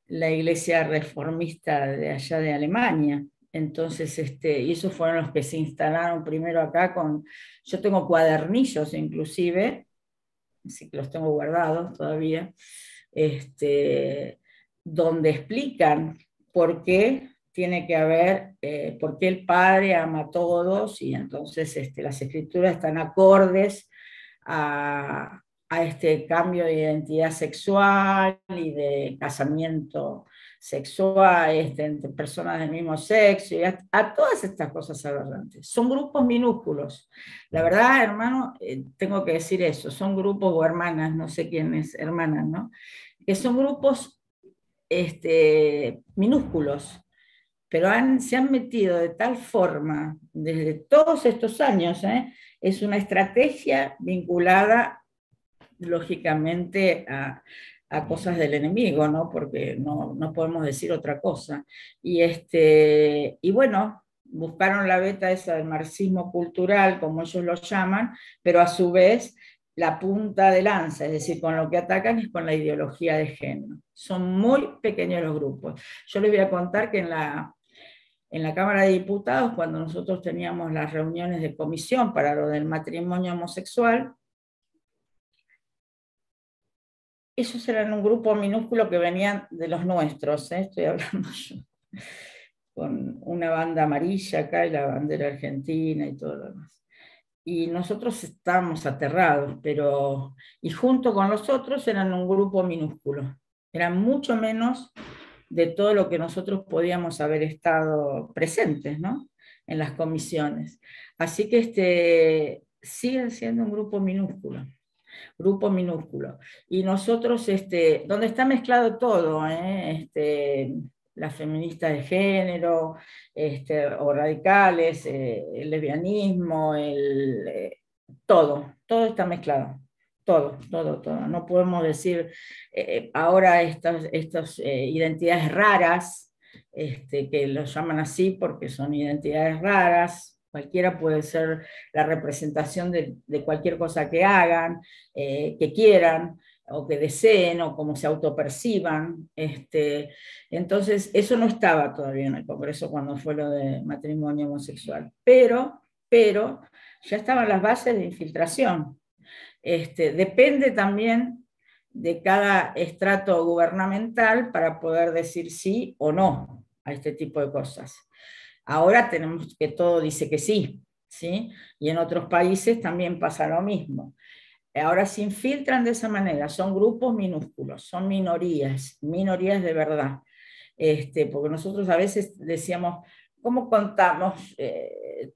[SPEAKER 4] La iglesia reformista de allá de Alemania. Entonces, y esos fueron los que se instalaron primero acá yo tengo cuadernillos inclusive, así que los tengo guardados todavía, donde explican por qué tiene que haber, por qué el Padre ama a todos, y entonces las escrituras están acordes a a este cambio de identidad sexual y de casamiento sexual entre personas del mismo sexo, y a todas estas cosas aberrantes. Son grupos minúsculos. La verdad, hermano, tengo que decir eso, son grupos, o hermanas, no sé quién es, hermanas, ¿no? Que son grupos minúsculos, pero se han metido de tal forma, desde todos estos años, es una estrategia vinculada, lógicamente, a cosas del enemigo, ¿no? Porque no podemos decir otra cosa. Y bueno, buscaron la beta esa del marxismo cultural, como ellos lo llaman, pero a su vez la punta de lanza, es decir, con lo que atacan es con la ideología de género. Son muy pequeños los grupos. Yo les voy a contar que en la Cámara de Diputados, cuando nosotros teníamos las reuniones de comisión para lo del matrimonio homosexual, ellos eran un grupo minúsculo que venían de los nuestros, estoy hablando yo, con una banda amarilla acá y la bandera argentina y todo lo demás. Y nosotros estábamos aterrados, y junto con los otros eran un grupo minúsculo, eran mucho menos de todo lo que nosotros podíamos haber estado presentes, ¿no? En las comisiones. Así que siguen siendo un grupo minúsculo. Y nosotros, donde está mezclado todo, las feministas de género, o radicales, el lesbianismo, todo está mezclado. Todo. No podemos decir ahora estas identidades raras, que los llaman así porque son identidades raras. Cualquiera puede ser la representación de cualquier cosa que hagan, que quieran, o que deseen, o como se autoperciban. Entonces, eso no estaba todavía en el Congreso cuando fue lo de matrimonio homosexual. Pero ya estaban las bases de infiltración. Depende también de cada estrato gubernamental para poder decir sí o no a este tipo de cosas. Ahora tenemos que todo dice que sí, ¿sí? Y en otros países también pasa lo mismo. Ahora se infiltran de esa manera, son grupos minúsculos, son minorías de verdad. Porque nosotros a veces decíamos, ¿cómo contamos?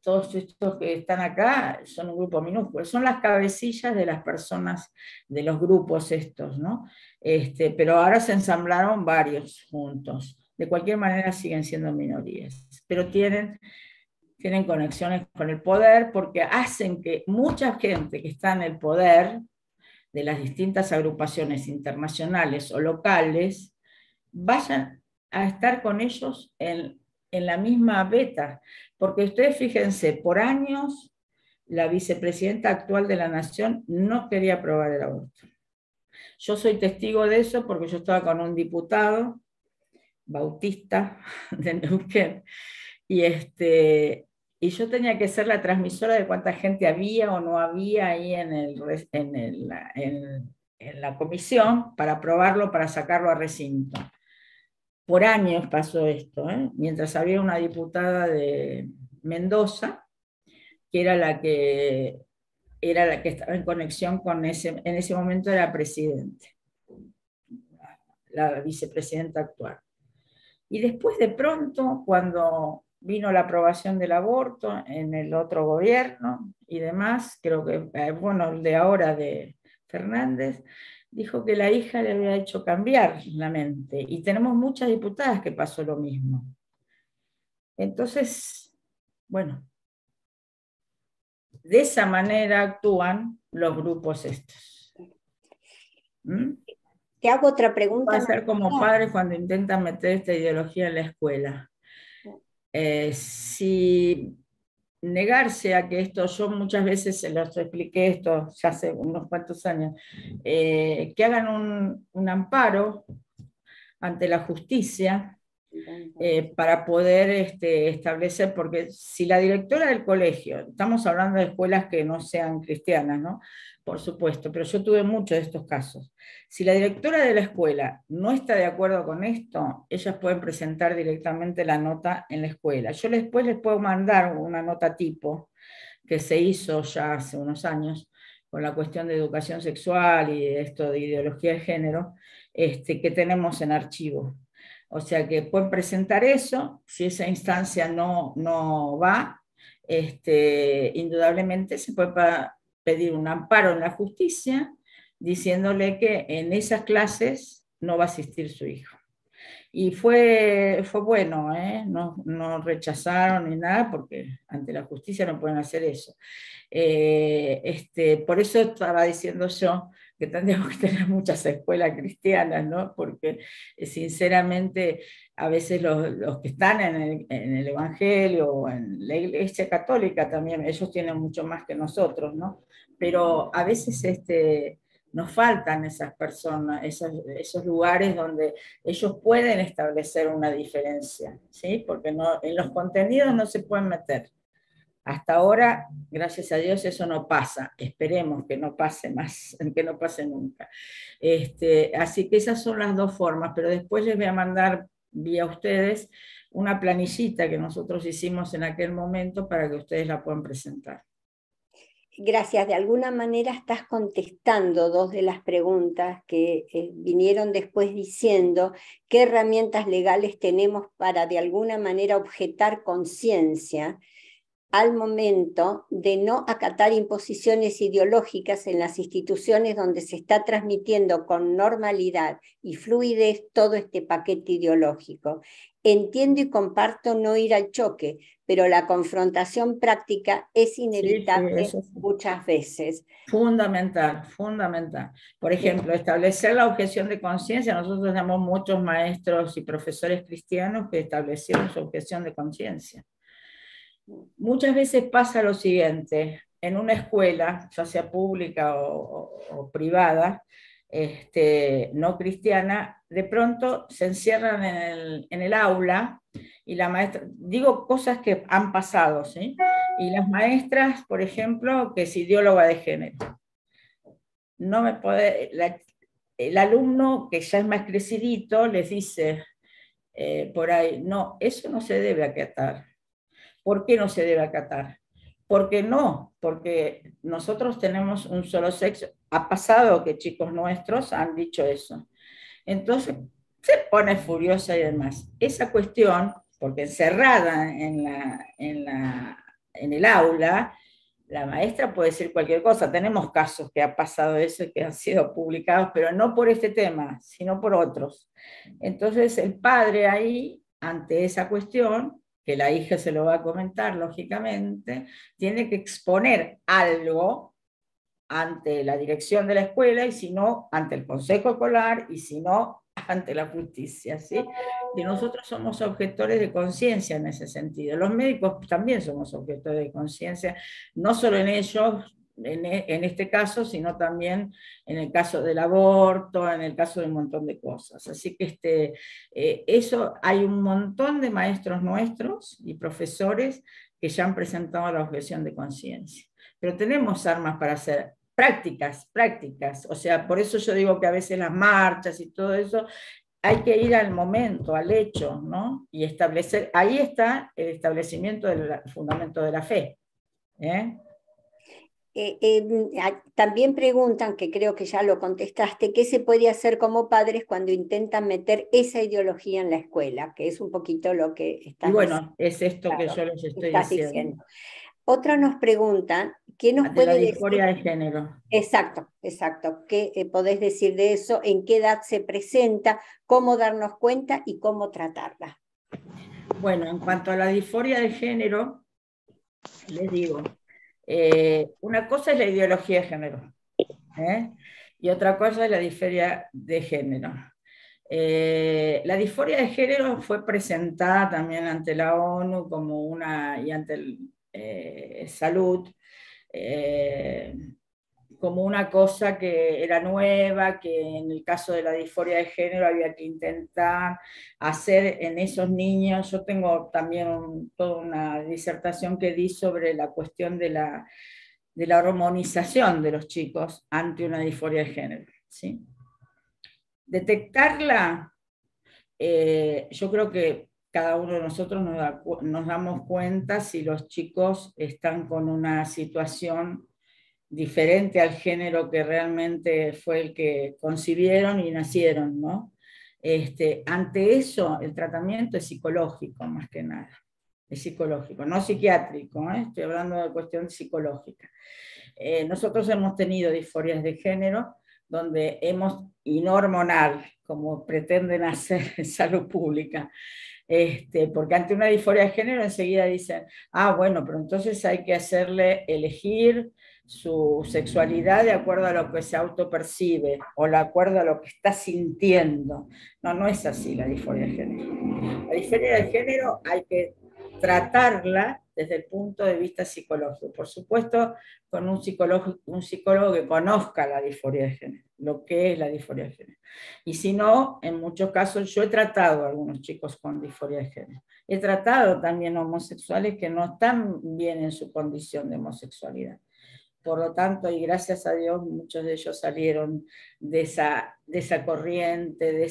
[SPEAKER 4] Todos estos que están acá son un grupo minúsculo, son las cabecillas de las personas de los grupos estos, ¿no? Pero ahora se ensamblaron varios juntos. De cualquier manera siguen siendo minorías, pero tienen conexiones con el poder porque hacen que mucha gente que está en el poder de las distintas agrupaciones internacionales o locales vayan a estar con ellos en la misma beta, porque ustedes fíjense, por años la vicepresidenta actual de la Nación no quería aprobar el aborto. Yo soy testigo de eso porque yo estaba con un diputado bautista de Neuquén, y yo tenía que ser la transmisora de cuánta gente había o no había ahí en la comisión para aprobarlo, para sacarlo a recinto. Por años pasó esto, mientras había una diputada de Mendoza, que era la que estaba en conexión con en ese momento era presidente, la vicepresidenta actual. Y después de pronto, cuando vino la aprobación del aborto en el otro gobierno y demás, creo que, el de ahora de Fernández, dijo que la hija le había hecho cambiar la mente. Y tenemos muchas diputadas que pasó lo mismo. Entonces, bueno, de esa manera actúan los grupos estos.
[SPEAKER 1] Te hago otra pregunta.
[SPEAKER 4] Va a ser como padres cuando intentan meter esta ideología en la escuela. Si negarse a que esto, yo muchas veces se los expliqué esto ya hace unos cuantos años, que hagan un amparo ante la justicia para poder establecer, porque si la directora del colegio, estamos hablando de escuelas que no sean cristianas, ¿no? Por supuesto, pero yo tuve muchos de estos casos. Si la directora de la escuela no está de acuerdo con esto, ellas pueden presentar directamente la nota en la escuela. Yo después les puedo mandar una nota tipo, que se hizo ya hace unos años, con la cuestión de educación sexual y esto de ideología de género, que tenemos en archivo. O sea que pueden presentar eso, si esa instancia no va, indudablemente se puede pedir un amparo en la justicia diciéndole que en esas clases no va a asistir su hijo. Y fue bueno, no rechazaron ni nada, porque ante la justicia no pueden hacer eso. Por eso estaba diciendo yo que tendríamos que tener muchas escuelas cristianas, ¿no? Porque sinceramente a veces los que están en el Evangelio o en la Iglesia Católica también, ellos tienen mucho más que nosotros, ¿no? Pero a veces nos faltan esas personas, esos lugares donde ellos pueden establecer una diferencia, ¿sí? Porque en los contenidos no se pueden meter. Hasta ahora, gracias a Dios, eso no pasa. Esperemos que no pase más, que no pase nunca. Así que esas son las dos formas, pero después les voy a mandar vía ustedes una planillita que nosotros hicimos en aquel momento para que ustedes la puedan presentar.
[SPEAKER 1] Gracias. De alguna manera estás contestando dos de las preguntas que vinieron después diciendo qué herramientas legales tenemos para de alguna manera objetar conciencia al momento de no acatar imposiciones ideológicas en las instituciones donde se está transmitiendo con normalidad y fluidez todo este paquete ideológico. Entiendo y comparto no ir al choque, pero la confrontación práctica es inevitable sí. Muchas veces.
[SPEAKER 4] Fundamental, fundamental. Por ejemplo, establecer la objeción de conciencia. Nosotros tenemos muchos maestros y profesores cristianos que establecieron su objeción de conciencia. Muchas veces pasa lo siguiente, en una escuela, ya sea pública o privada, no cristiana, de pronto se encierran en el aula y la maestra, digo cosas que han pasado, ¿sí? Y las maestras, por ejemplo, que es ideóloga de género, no me puede, el alumno que ya es más crecidito les dice por ahí, no, eso no se debe acatar. ¿Por qué no se debe acatar? Porque no, porque nosotros tenemos un solo sexo. Ha pasado que chicos nuestros han dicho eso. Entonces se pone furiosa y demás. Esa cuestión, porque encerrada en el aula, la maestra puede decir cualquier cosa. Tenemos casos que ha pasado eso y que han sido publicados, pero no por este tema, sino por otros. Entonces el padre ahí, ante esa cuestión, que la hija se lo va a comentar, lógicamente, tiene que exponer algo ante la dirección de la escuela, y si no, ante el consejo escolar, y si no, ante la justicia, ¿sí? Que nosotros somos objetores de conciencia en ese sentido. Los médicos también somos objetores de conciencia, no solo en ellos, en este caso, sino también en el caso del aborto, en el caso de un montón de cosas. Así que eso, hay un montón de maestros nuestros y profesores que ya han presentado la objeción de conciencia. Pero tenemos armas para hacer prácticas, o sea, por eso yo digo que a veces las marchas y todo eso, hay que ir al momento, al hecho, ¿no? Y establecer, ahí está el establecimiento del fundamento de la fe,
[SPEAKER 1] también preguntan, que creo que ya lo contestaste, ¿qué se puede hacer como padres cuando intentan meter esa ideología en la escuela? Que es un poquito lo que estás
[SPEAKER 4] diciendo. Es esto claro, que yo les estoy diciendo.
[SPEAKER 1] Otra nos pregunta, ¿qué nos puede decir?
[SPEAKER 4] La disforia de género.
[SPEAKER 1] Exacto. ¿Qué podés decir de eso? ¿En qué edad se presenta? ¿Cómo darnos cuenta y cómo tratarla?
[SPEAKER 4] Bueno, en cuanto a la disforia de género, les digo, una cosa es la ideología de género, y otra cosa es la disforia de género. La disforia de género fue presentada también ante la ONU como y ante Salud, como una cosa que era nueva, que en el caso de la disforia de género había que intentar hacer en esos niños. Yo tengo también toda una disertación que di sobre la cuestión de la hormonización de los chicos ante una disforia de género, ¿sí? Detectarla, yo creo que cada uno de nosotros nos damos cuenta si los chicos están con una situación diferente al género que realmente fue el que concibieron y nacieron, ¿no? Ante eso, el tratamiento es psicológico, más que nada. Es psicológico, no psiquiátrico, ¿eh? Estoy hablando de cuestión psicológica. Nosotros hemos tenido disforias de género donde y no hormonal, como pretenden hacer en salud pública, porque ante una disforia de género enseguida dicen, bueno, pero entonces hay que hacerle elegir su sexualidad de acuerdo a lo que se autopercibe o de acuerdo a lo que está sintiendo. No, no es así la disforia de género. La disforia de género hay que tratarla desde el punto de vista psicológico. Por supuesto, con un psicólogo que conozca la disforia de género, lo que es la disforia de género. Y si no, en muchos casos yo he tratado a algunos chicos con disforia de género. He tratado también a homosexuales que no están bien en su condición de homosexualidad. Por lo tanto, y gracias a Dios, muchos de ellos salieron de esa corriente,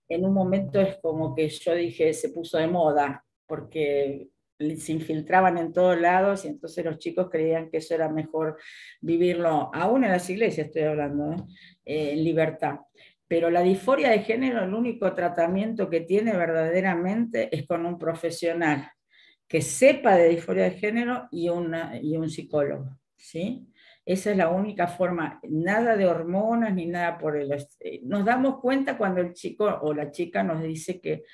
[SPEAKER 4] en un momento es como que yo dije, se puso de moda, porque se infiltraban en todos lados y entonces los chicos creían que eso era mejor vivirlo, aún en las iglesias estoy hablando, en libertad. Pero la disforia de género, el único tratamiento que tiene verdaderamente es con un profesional que sepa de disforia de género y un psicólogo, ¿sí? Esa es la única forma, nada de hormonas ni nada por el estilo. Nos damos cuenta cuando el chico o la chica nos dice que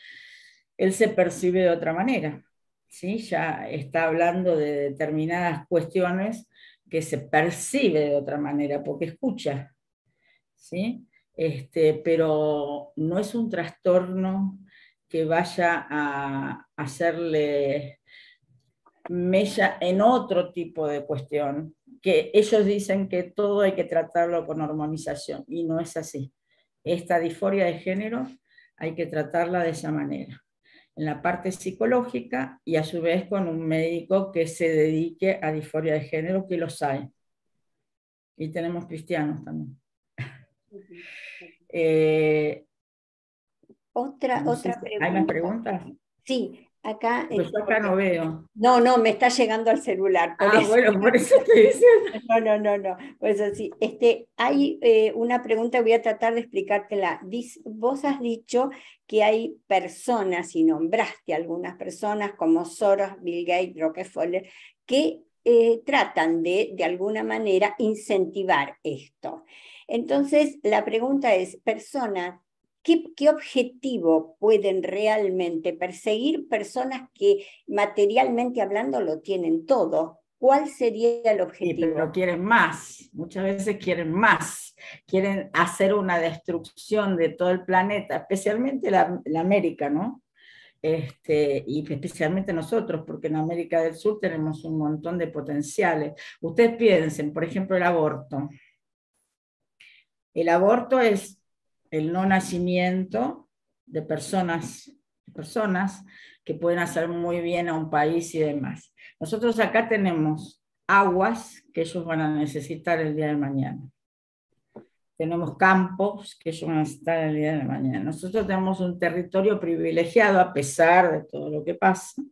[SPEAKER 4] él se percibe de otra manera, ¿sí? Ya está hablando de determinadas cuestiones que se percibe de otra manera porque escucha, ¿sí? Pero no es un trastorno que vaya a hacerle mella en otro tipo de cuestión, que ellos dicen que todo hay que tratarlo con hormonización, y no es así. Esta disforia de género hay que tratarla de esa manera, en la parte psicológica y a su vez con un médico que se dedique a disforia de género, que los hay. Y tenemos cristianos también.
[SPEAKER 1] Otra pregunta.
[SPEAKER 4] ¿Hay más preguntas?
[SPEAKER 1] Sí, acá.
[SPEAKER 4] Pues yo acá no veo.
[SPEAKER 1] No, me está llegando al celular.
[SPEAKER 4] Bueno, por eso estoy diciendo.
[SPEAKER 1] No. Pues así, hay una pregunta, voy a tratar de explicártela. Vos has dicho que hay personas, y nombraste algunas personas como Soros, Bill Gates, Rockefeller, que tratan de alguna manera, incentivar esto. Entonces, la pregunta es, personas, ¿qué objetivo pueden realmente perseguir personas que materialmente hablando lo tienen todo? ¿Cuál sería el objetivo?
[SPEAKER 4] Sí, pero quieren más, muchas veces quieren más, quieren hacer una destrucción de todo el planeta, especialmente la América, ¿no? Y especialmente nosotros, porque en América del Sur tenemos un montón de potenciales. Ustedes piensen, por ejemplo, el aborto. El aborto es el no nacimiento de personas que pueden hacer muy bien a un país y demás. Nosotros acá tenemos aguas que ellos van a necesitar el día de mañana. Tenemos campos que ellos van a necesitar el día de mañana. Nosotros tenemos un territorio privilegiado a pesar de todo lo que pasa.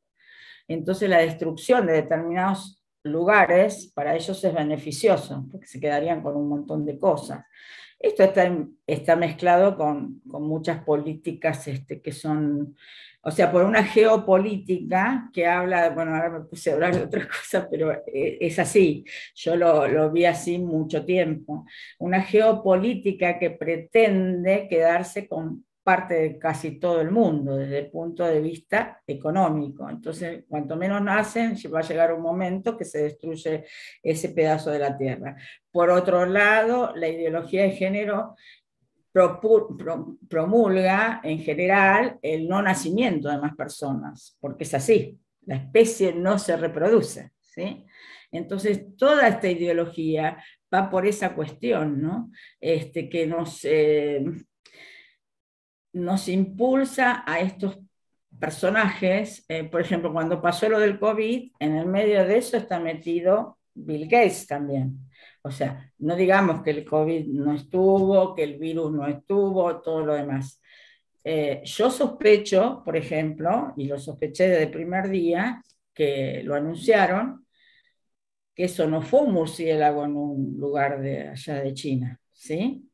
[SPEAKER 4] Entonces la destrucción de determinados lugares para ellos es beneficioso, porque se quedarían con un montón de cosas. Esto está mezclado con muchas políticas que son, o sea, por una geopolítica que habla, bueno, ahora me puse a hablar de otra cosa, pero es así, yo lo vi así mucho tiempo, una geopolítica que pretende quedarse con parte de casi todo el mundo desde el punto de vista económico. Entonces, cuanto menos nacen, va a llegar un momento que se destruye ese pedazo de la tierra. Por otro lado, la ideología de género promulga en general el no nacimiento de más personas, porque es así, la especie no se reproduce, ¿sí? Entonces, toda esta ideología va por esa cuestión, ¿no? Que nos impulsa a estos personajes. Por ejemplo, cuando pasó lo del COVID, en el medio de eso está metido Bill Gates también. O sea, no digamos que el COVID no estuvo, que el virus no estuvo, todo lo demás. Yo sospecho, por ejemplo, y lo sospeché desde el primer día que lo anunciaron, que eso no fue un murciélago en un lugar de allá de China, ¿sí?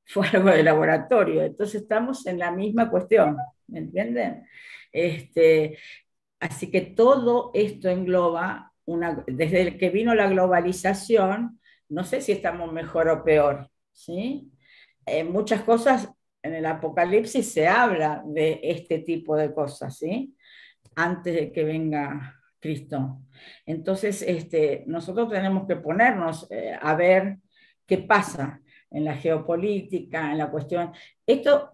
[SPEAKER 4] Fue algo de laboratorio. Entonces estamos en la misma cuestión, ¿me entienden? Así que todo esto engloba, desde el que vino la globalización, no sé si estamos mejor o peor, ¿sí? Muchas cosas en el Apocalipsis se habla de este tipo de cosas, ¿sí? Antes de que venga Cristo. Entonces, nosotros tenemos que ponernos a ver qué pasa en la geopolítica, en la cuestión. Esto,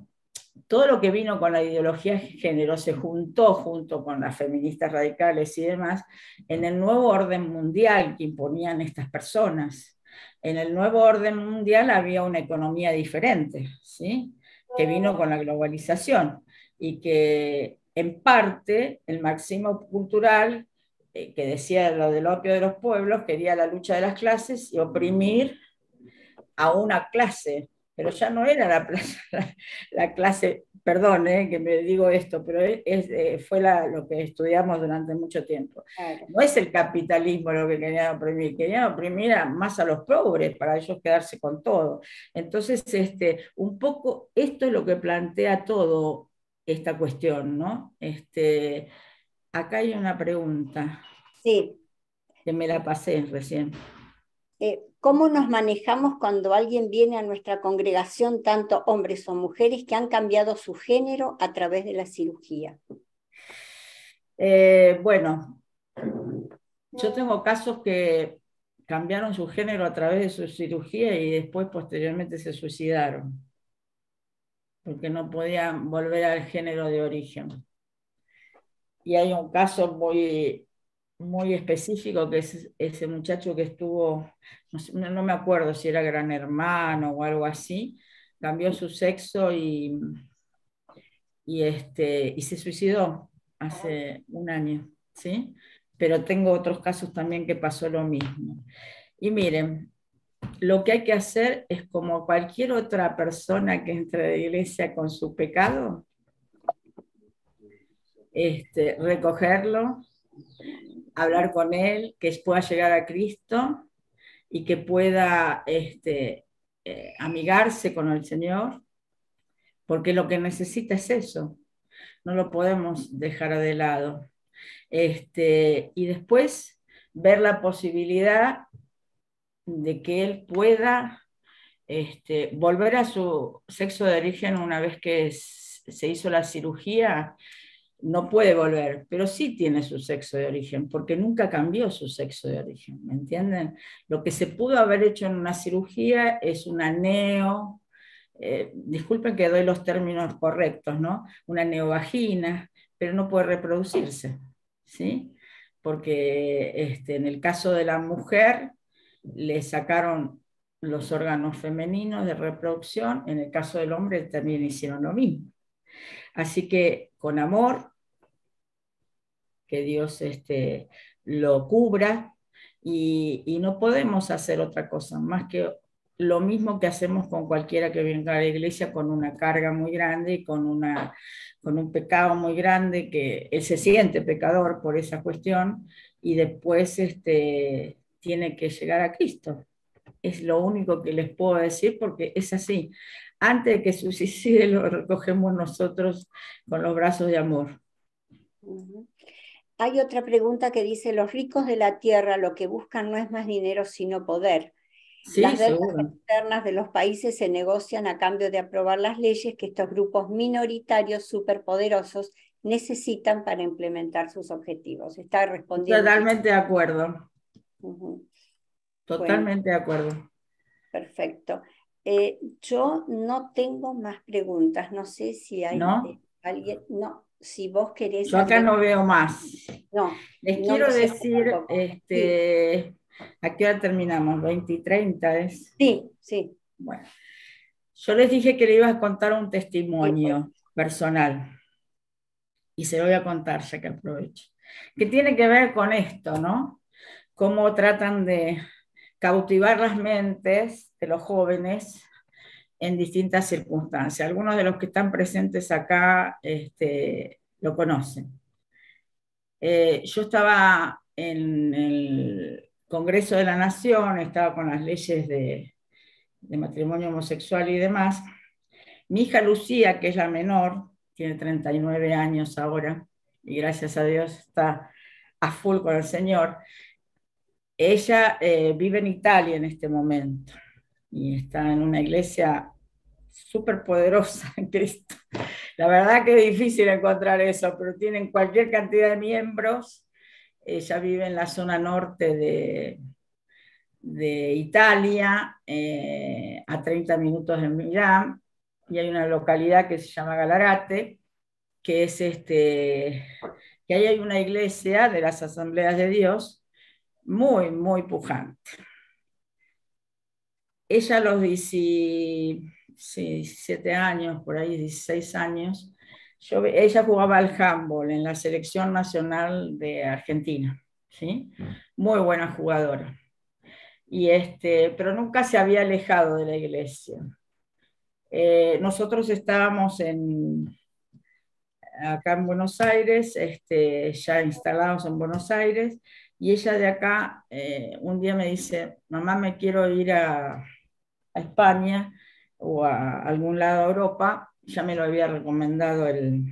[SPEAKER 4] todo lo que vino con la ideología de género se juntó junto con las feministas radicales y demás en el nuevo orden mundial que imponían estas personas. En el nuevo orden mundial había una economía diferente, ¿sí? Que vino con la globalización y que en parte el marxismo cultural, que decía lo del opio de los pueblos, quería la lucha de las clases y oprimir a una clase, pero ya no era la clase, perdón que me digo esto, pero fue lo que estudiamos durante mucho tiempo.
[SPEAKER 1] Claro.
[SPEAKER 4] No es el capitalismo lo que querían oprimir más a los pobres para ellos quedarse con todo. Entonces, un poco esto es lo que plantea todo esta cuestión, ¿no? Acá hay una pregunta
[SPEAKER 1] Sí.
[SPEAKER 4] que me la pasé recién.
[SPEAKER 1] ¿Cómo nos manejamos cuando alguien viene a nuestra congregación, tanto hombres o mujeres, que han cambiado su género a través de la cirugía?
[SPEAKER 4] Bueno, yo tengo casos que cambiaron su género a través de su cirugía y después posteriormente se suicidaron, porque no podían volver al género de origen. Y hay un caso muy, muy específico, que es ese muchacho que estuvo, no me acuerdo si era Gran Hermano o algo así, cambió su sexo y se suicidó hace un año, ¿sí? Pero tengo otros casos también que pasó lo mismo. Y miren, lo que hay que hacer es como cualquier otra persona que entre a la iglesia con su pecado, recogerlo, hablar con él, que pueda llegar a Cristo y que pueda amigarse con el Señor, porque lo que necesita es eso, no lo podemos dejar de lado. Y después ver la posibilidad de que él pueda volver a su sexo de origen una vez que se hizo la cirugía. No puede volver, pero sí tiene su sexo de origen, porque nunca cambió su sexo de origen, ¿me entienden? Lo que se pudo haber hecho en una cirugía es una disculpen que doy los términos correctos, ¿no? Una neovagina, pero no puede reproducirse, ¿sí? Porque en el caso de la mujer le sacaron los órganos femeninos de reproducción, en el caso del hombre también hicieron lo mismo. Así que con amor, que Dios lo cubra, y no podemos hacer otra cosa más que lo mismo que hacemos con cualquiera que venga a la iglesia con una carga muy grande y con un pecado muy grande, que él se siente pecador por esa cuestión, y después tiene que llegar a Cristo. Es lo único que les puedo decir, porque es así. Antes de que su suicidio lo recogemos nosotros con los brazos de amor.
[SPEAKER 1] Hay otra pregunta que dice: los ricos de la tierra lo que buscan no es más dinero sino poder.
[SPEAKER 4] Sí,
[SPEAKER 1] Las deudas
[SPEAKER 4] seguro.
[SPEAKER 1] externas de los países se negocian a cambio de aprobar las leyes que estos grupos minoritarios superpoderosos necesitan para implementar sus objetivos. Está respondiendo.
[SPEAKER 4] Totalmente de acuerdo. Totalmente
[SPEAKER 1] Bueno,
[SPEAKER 4] de acuerdo.
[SPEAKER 1] perfecto. Yo no tengo más preguntas. No sé si hay
[SPEAKER 4] ¿No?
[SPEAKER 1] alguien. No, si vos querés.
[SPEAKER 4] Yo acá no veo más.
[SPEAKER 1] No,
[SPEAKER 4] Les
[SPEAKER 1] no
[SPEAKER 4] quiero
[SPEAKER 1] lo sé
[SPEAKER 4] decir,
[SPEAKER 1] tampoco. Sí.
[SPEAKER 4] ¿a qué hora terminamos? ¿20 y 30 es?
[SPEAKER 1] Sí, sí.
[SPEAKER 4] Bueno, yo les dije que le iba a contar un
[SPEAKER 1] Sí,
[SPEAKER 4] testimonio personal, y se lo voy a contar ya que aprovecho, que tiene que ver con esto, ¿no? Cómo tratan de cautivar las mentes de los jóvenes en distintas circunstancias. Algunos de los que están presentes acá lo conocen. Yo estaba en el Congreso de la Nación, estaba con las leyes de matrimonio homosexual y demás. Mi hija Lucía, que es la menor, tiene 39 años ahora, y gracias a Dios está a full con el Señor. Ella vive en Italia en este momento, y está en una iglesia súper poderosa en Cristo. La verdad que es difícil encontrar eso, pero tienen cualquier cantidad de miembros. Ella vive en la zona norte de Italia, a 30 minutos de Milán, y hay una localidad que se llama Galarate, que es que ahí hay una iglesia de las Asambleas de Dios muy, muy pujante. Ella a los 17 años, por ahí 16 años, ella jugaba al handball en la selección nacional de Argentina, ¿sí? Muy buena jugadora. Pero nunca se había alejado de la iglesia. Nosotros estábamos acá en Buenos Aires, ya instalados en Buenos Aires, y ella de acá un día me dice: mamá, me quiero ir a España o a algún lado de Europa. Ya me lo había recomendado el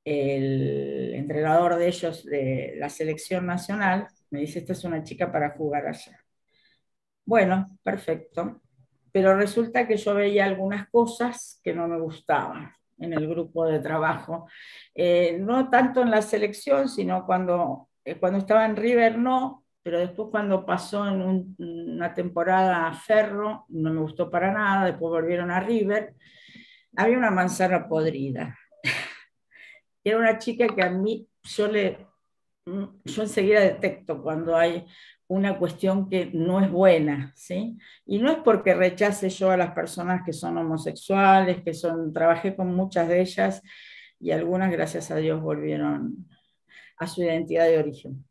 [SPEAKER 4] entrenador de ellos de la selección nacional. Me dice: esta es una chica para jugar allá. Bueno, perfecto. Pero resulta que yo veía algunas cosas que no me gustaban en el grupo de trabajo. No tanto en la selección, sino cuando estaba en River, no, pero después cuando pasó en una temporada a Ferro, no me gustó para nada. Después volvieron a River. Había una manzana podrida. Era una chica que a mí, yo enseguida detecto cuando hay una cuestión que no es buena, ¿sí? Y no es porque rechace yo a las personas que son homosexuales, trabajé con muchas de ellas, y algunas, gracias a Dios, volvieron a su identidad de origen.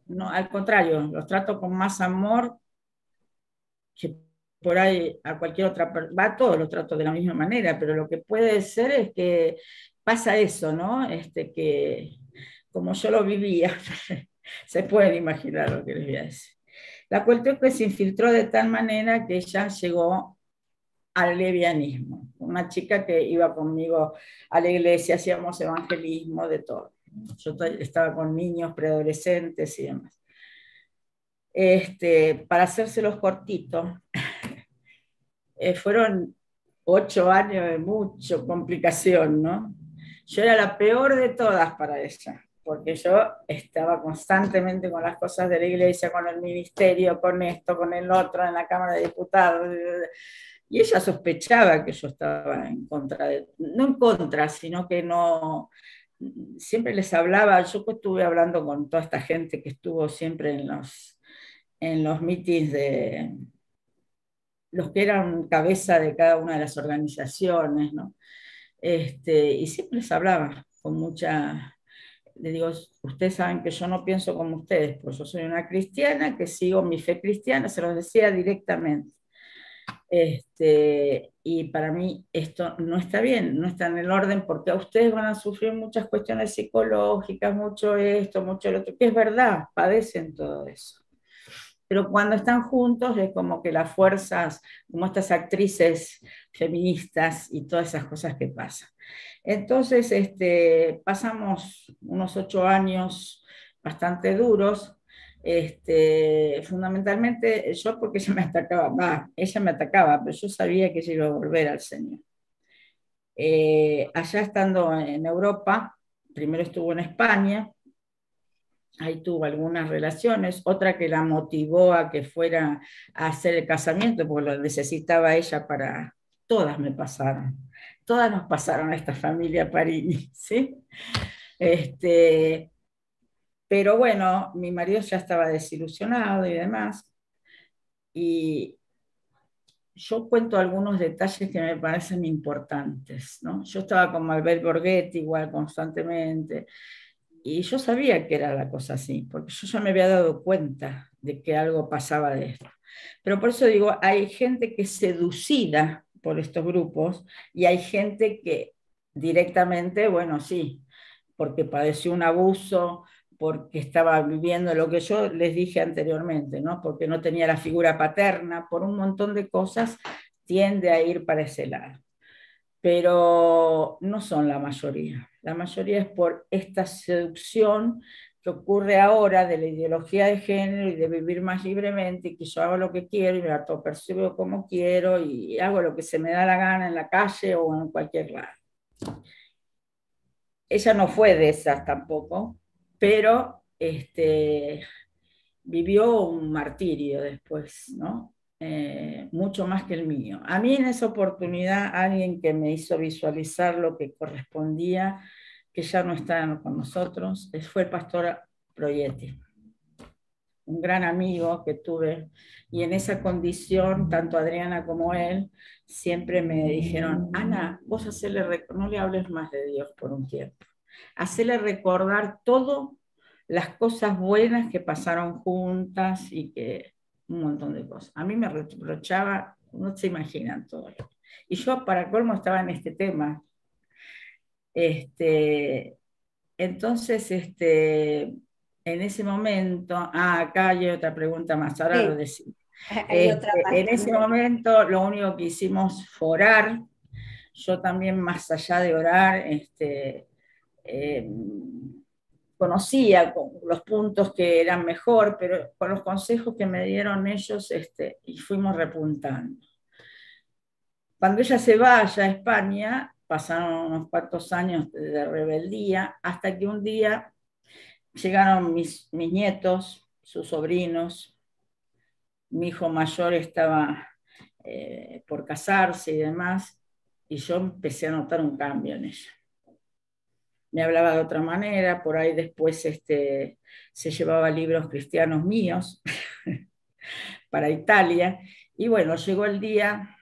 [SPEAKER 4] No, al contrario, los trato con más amor que por ahí a cualquier otra persona. Va, todos los trato de la misma manera, pero lo que puede ser es que pasa eso, ¿no? Que como yo lo vivía, se pueden imaginar lo que les voy a decir. La cuestión es que se infiltró de tal manera que ella llegó al lesbianismo. Una chica que iba conmigo a la iglesia, hacíamos evangelismo, de todo. Yo estaba con niños, preadolescentes y demás. Para hacérselos cortitos, fueron 8 años de mucha complicación, ¿no? Yo era la peor de todas para ella, porque yo estaba constantemente con las cosas de la iglesia, con el ministerio, con esto, con el otro, en la Cámara de Diputados, y ella sospechaba que yo estaba en contra no en contra, sino que no, siempre les hablaba. Yo estuve hablando con toda esta gente que estuvo siempre en los mítines de los que eran cabeza de cada una de las organizaciones, ¿no? Y siempre les hablaba con mucha... Les digo: ustedes saben que yo no pienso como ustedes, pues yo soy una cristiana que sigo mi fe cristiana, se los decía directamente. Y para mí esto no está bien, no está en el orden, porque a ustedes van a sufrir muchas cuestiones psicológicas, mucho esto, mucho lo otro, que es verdad, padecen todo eso. Pero cuando están juntos es como que las fuerzas, como estas actrices feministas y todas esas cosas que pasan. Entonces, pasamos unos 8 años bastante duros, fundamentalmente yo, porque ella me atacaba, pero yo sabía que ella iba a volver al Señor. Allá estando en Europa, primero estuvo en España, ahí tuvo algunas relaciones, otra que la motivó a que fuera a hacer el casamiento, porque lo necesitaba ella para... Todas me pasaron, todas nos pasaron a esta familia Parini, ¿sí? Pero bueno, mi marido ya estaba desilusionado y demás, y yo cuento algunos detalles que me parecen importantes, ¿no? Yo estaba con Albert Borghetti igual constantemente, y yo sabía que era la cosa así, porque yo ya me había dado cuenta de que algo pasaba de esto. Pero por eso digo, hay gente que es seducida por estos grupos, y hay gente que directamente, bueno, sí, porque padeció un abuso, porque estaba viviendo lo que yo les dije anteriormente, ¿no? Porque no tenía la figura paterna, por un montón de cosas, tiende a ir para ese lado. Pero no son la mayoría. La mayoría es por esta seducción que ocurre ahora de la ideología de género y de vivir más libremente, y que yo hago lo que quiero y me la percibo como quiero y hago lo que se me da la gana en la calle o en cualquier lado. Ella no fue de esas tampoco, pero vivió un martirio después, ¿no? Mucho más que el mío. A mí en esa oportunidad alguien que me hizo visualizar lo que correspondía, que ya no está con nosotros, fue el pastor Proietti, un gran amigo que tuve, y en esa condición, tanto Adriana como él, siempre me dijeron, Ana, vos no le hables más de Dios por un tiempo, hacele recordar todo las cosas buenas que pasaron juntas y que un montón de cosas. A mí me reprochaba, no se imaginan todo. Y yo, para colmo, estaba en este tema. Entonces, en ese momento, acá hay otra pregunta más, ahora lo decimos.
[SPEAKER 1] Hay otra más
[SPEAKER 4] en ese momento, lo único que hicimos fue orar. Yo también, más allá de orar, conocía los puntos que eran mejor, pero con los consejos que me dieron ellos, y fuimos repuntando. Cuando ella se vaya a España, pasaron unos cuantos años de rebeldía, hasta que un día llegaron mis nietos, sus sobrinos, mi hijo mayor estaba por casarse y demás, y yo empecé a notar un cambio en ella. Me hablaba de otra manera, por ahí después se llevaba libros cristianos míos para Italia, y bueno, llegó el día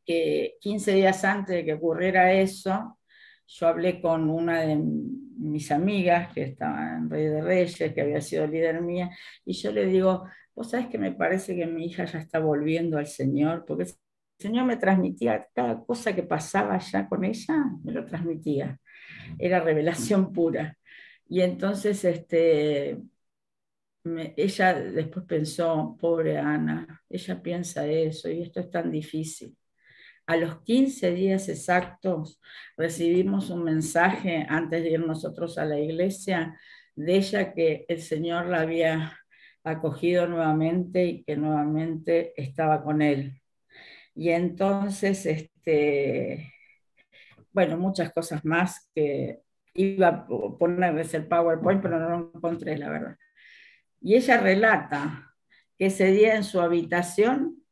[SPEAKER 4] que 15 días antes de que ocurriera eso, yo hablé con una de mis amigas que estaba en Rey de Reyes, que había sido líder mía, y yo le digo, vos sabés que me parece que mi hija ya está volviendo al Señor, porque el Señor me transmitía cada cosa que pasaba ya con ella, me lo transmitía. Era revelación pura. Y entonces ella después pensó, pobre Ana, ella piensa eso y esto es tan difícil. A los 15 días exactos recibimos un mensaje antes de ir nosotros a la iglesia de ella que el Señor la había acogido nuevamente y que nuevamente estaba con él. Y entonces, bueno, muchas cosas más que iba a ponerles el PowerPoint, pero no lo encontré, la verdad. Y ella relata que ese día en su habitación,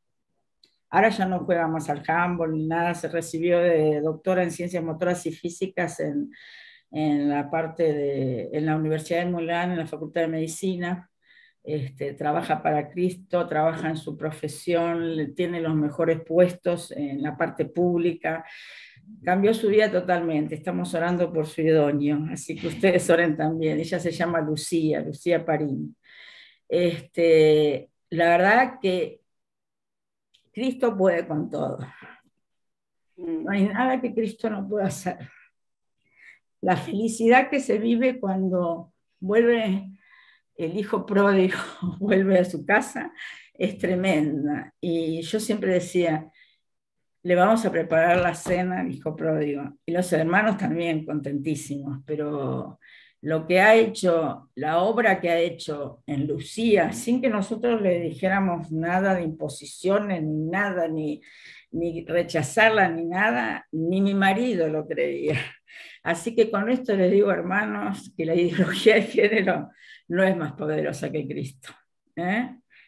[SPEAKER 4] ahora ya no juega más al handball ni nada, se recibió de doctora en ciencias motoras y físicas en la Universidad de Milán, en la Facultad de Medicina. Trabaja para Cristo, trabaja en su profesión, tiene los mejores puestos en la parte pública. Cambió su vida totalmente, estamos orando por su idóneo, así que ustedes oren también. Ella se llama Lucía Parini. La verdad que Cristo puede con todo. No hay nada que Cristo no pueda hacer. La felicidad que se vive cuando vuelve el hijo pródigo, vuelve a su casa, es tremenda. Y yo siempre decía, le vamos a preparar la cena al hijo pródigo. Y los hermanos también contentísimos, pero lo que ha hecho, la obra que ha hecho en Lucía, sin que nosotros le dijéramos nada de imposiciones, ni nada, ni rechazarla, ni nada, ni mi marido lo creía. Así que con esto les digo, hermanos, que la ideología de género no es más poderosa que Cristo.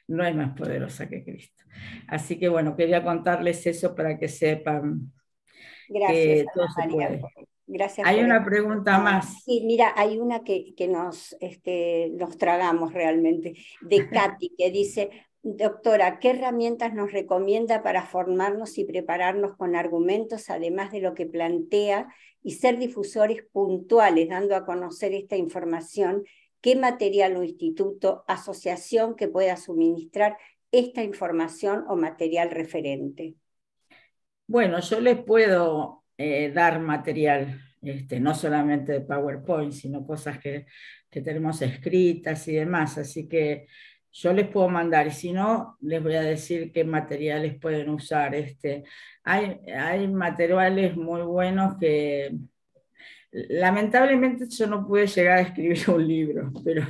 [SPEAKER 4] No es más poderosa que Cristo. Así que bueno, quería contarles eso para que sepan.
[SPEAKER 1] Gracias,
[SPEAKER 4] que todo se puede.
[SPEAKER 1] Gracias.
[SPEAKER 4] Hay una pregunta más.
[SPEAKER 1] Sí, mira, hay una que nos tragamos realmente, de Katy, que dice, doctora, ¿qué herramientas nos recomienda para formarnos y prepararnos con argumentos, además de lo que plantea, y ser difusores puntuales, dando a conocer esta información? ¿Qué material o instituto, asociación que pueda suministrar esta información o material referente?
[SPEAKER 4] Bueno, yo les puedo dar material. no solamente de PowerPoint, sino cosas que tenemos escritas y demás. Así que yo les puedo mandar, y si no, les voy a decir qué materiales pueden usar. Hay materiales muy buenos que... Lamentablemente yo no pude llegar a escribir un libro, pero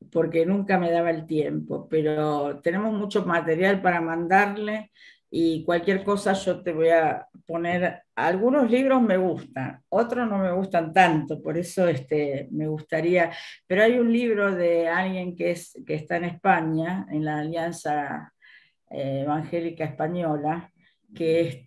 [SPEAKER 4] porque nunca me daba el tiempo, pero tenemos mucho material para mandarle, y cualquier cosa yo te voy a poner. Algunos libros me gustan, otros no me gustan tanto, por eso me gustaría, pero hay un libro de alguien que está en España, en la Alianza Evangélica Española, que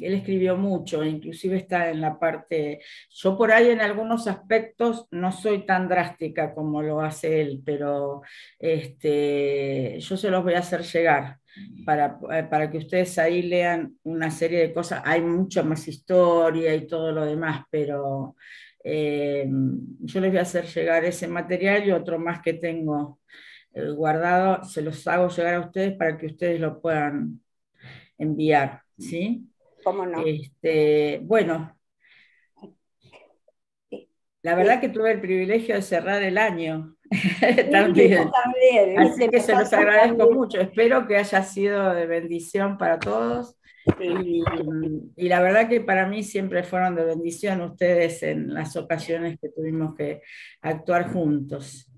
[SPEAKER 4] él escribió mucho, inclusive está en la parte, yo por ahí en algunos aspectos no soy tan drástica como lo hace él, pero yo se los voy a hacer llegar para que ustedes ahí lean una serie de cosas. Hay mucha más historia y todo lo demás, pero yo les voy a hacer llegar ese material y otro más que tengo guardado, se los hago llegar a ustedes para que ustedes lo puedan enviar, ¿sí?
[SPEAKER 1] ¿Cómo no?
[SPEAKER 4] Bueno, la verdad que tuve el privilegio de cerrar el año también. Así que se los agradezco mucho. Espero que haya sido de bendición para todos. Sí. Y la verdad que para mí siempre fueron de bendición ustedes en las ocasiones que tuvimos que actuar juntos.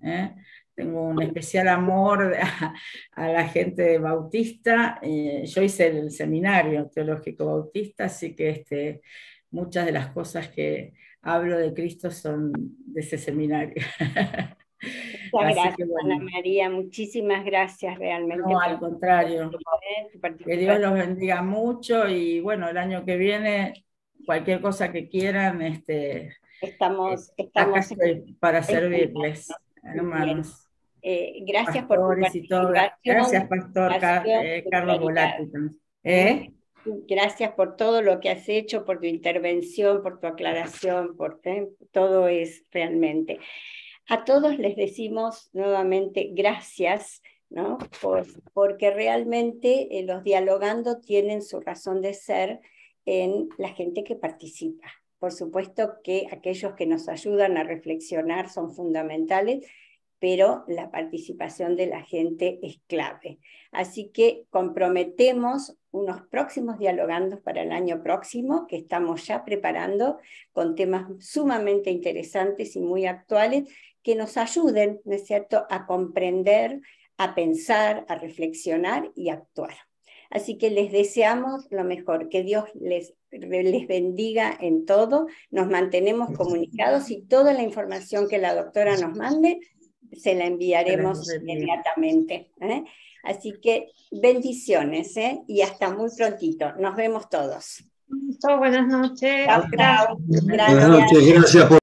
[SPEAKER 4] Tengo un especial amor a la gente bautista. Yo hice el seminario teológico bautista, así que muchas de las cosas que hablo de Cristo son de ese seminario.
[SPEAKER 1] Muchas gracias, bueno, Ana María, muchísimas gracias realmente.
[SPEAKER 4] No, al contrario. Que Dios los bendiga mucho, y bueno, el año que viene, cualquier cosa que quieran,
[SPEAKER 1] estamos
[SPEAKER 4] acá estoy para servirles, hermanos.
[SPEAKER 1] Gracias por tu participación.
[SPEAKER 4] Gracias, Pastor Carlos Volati.
[SPEAKER 1] Gracias por todo lo que has hecho, por tu intervención, por tu aclaración, todo es realmente. A todos les decimos nuevamente gracias, ¿no? Porque realmente los dialogando tienen su razón de ser en la gente que participa. Por supuesto que aquellos que nos ayudan a reflexionar son fundamentales, pero la participación de la gente es clave. Así que comprometemos unos próximos dialogandos para el año próximo, que estamos ya preparando, con temas sumamente interesantes y muy actuales, que nos ayuden, ¿no es cierto?, a comprender, a pensar, a reflexionar y a actuar. Así que les deseamos lo mejor, que Dios les bendiga en todo, nos mantenemos comunicados, y toda la información que la doctora nos mande, se la enviaremos inmediatamente. Así que bendiciones, y hasta muy prontito. Nos vemos todos.
[SPEAKER 5] Buenas noches.
[SPEAKER 1] Chao, chao.
[SPEAKER 2] Buenas noches, gracias por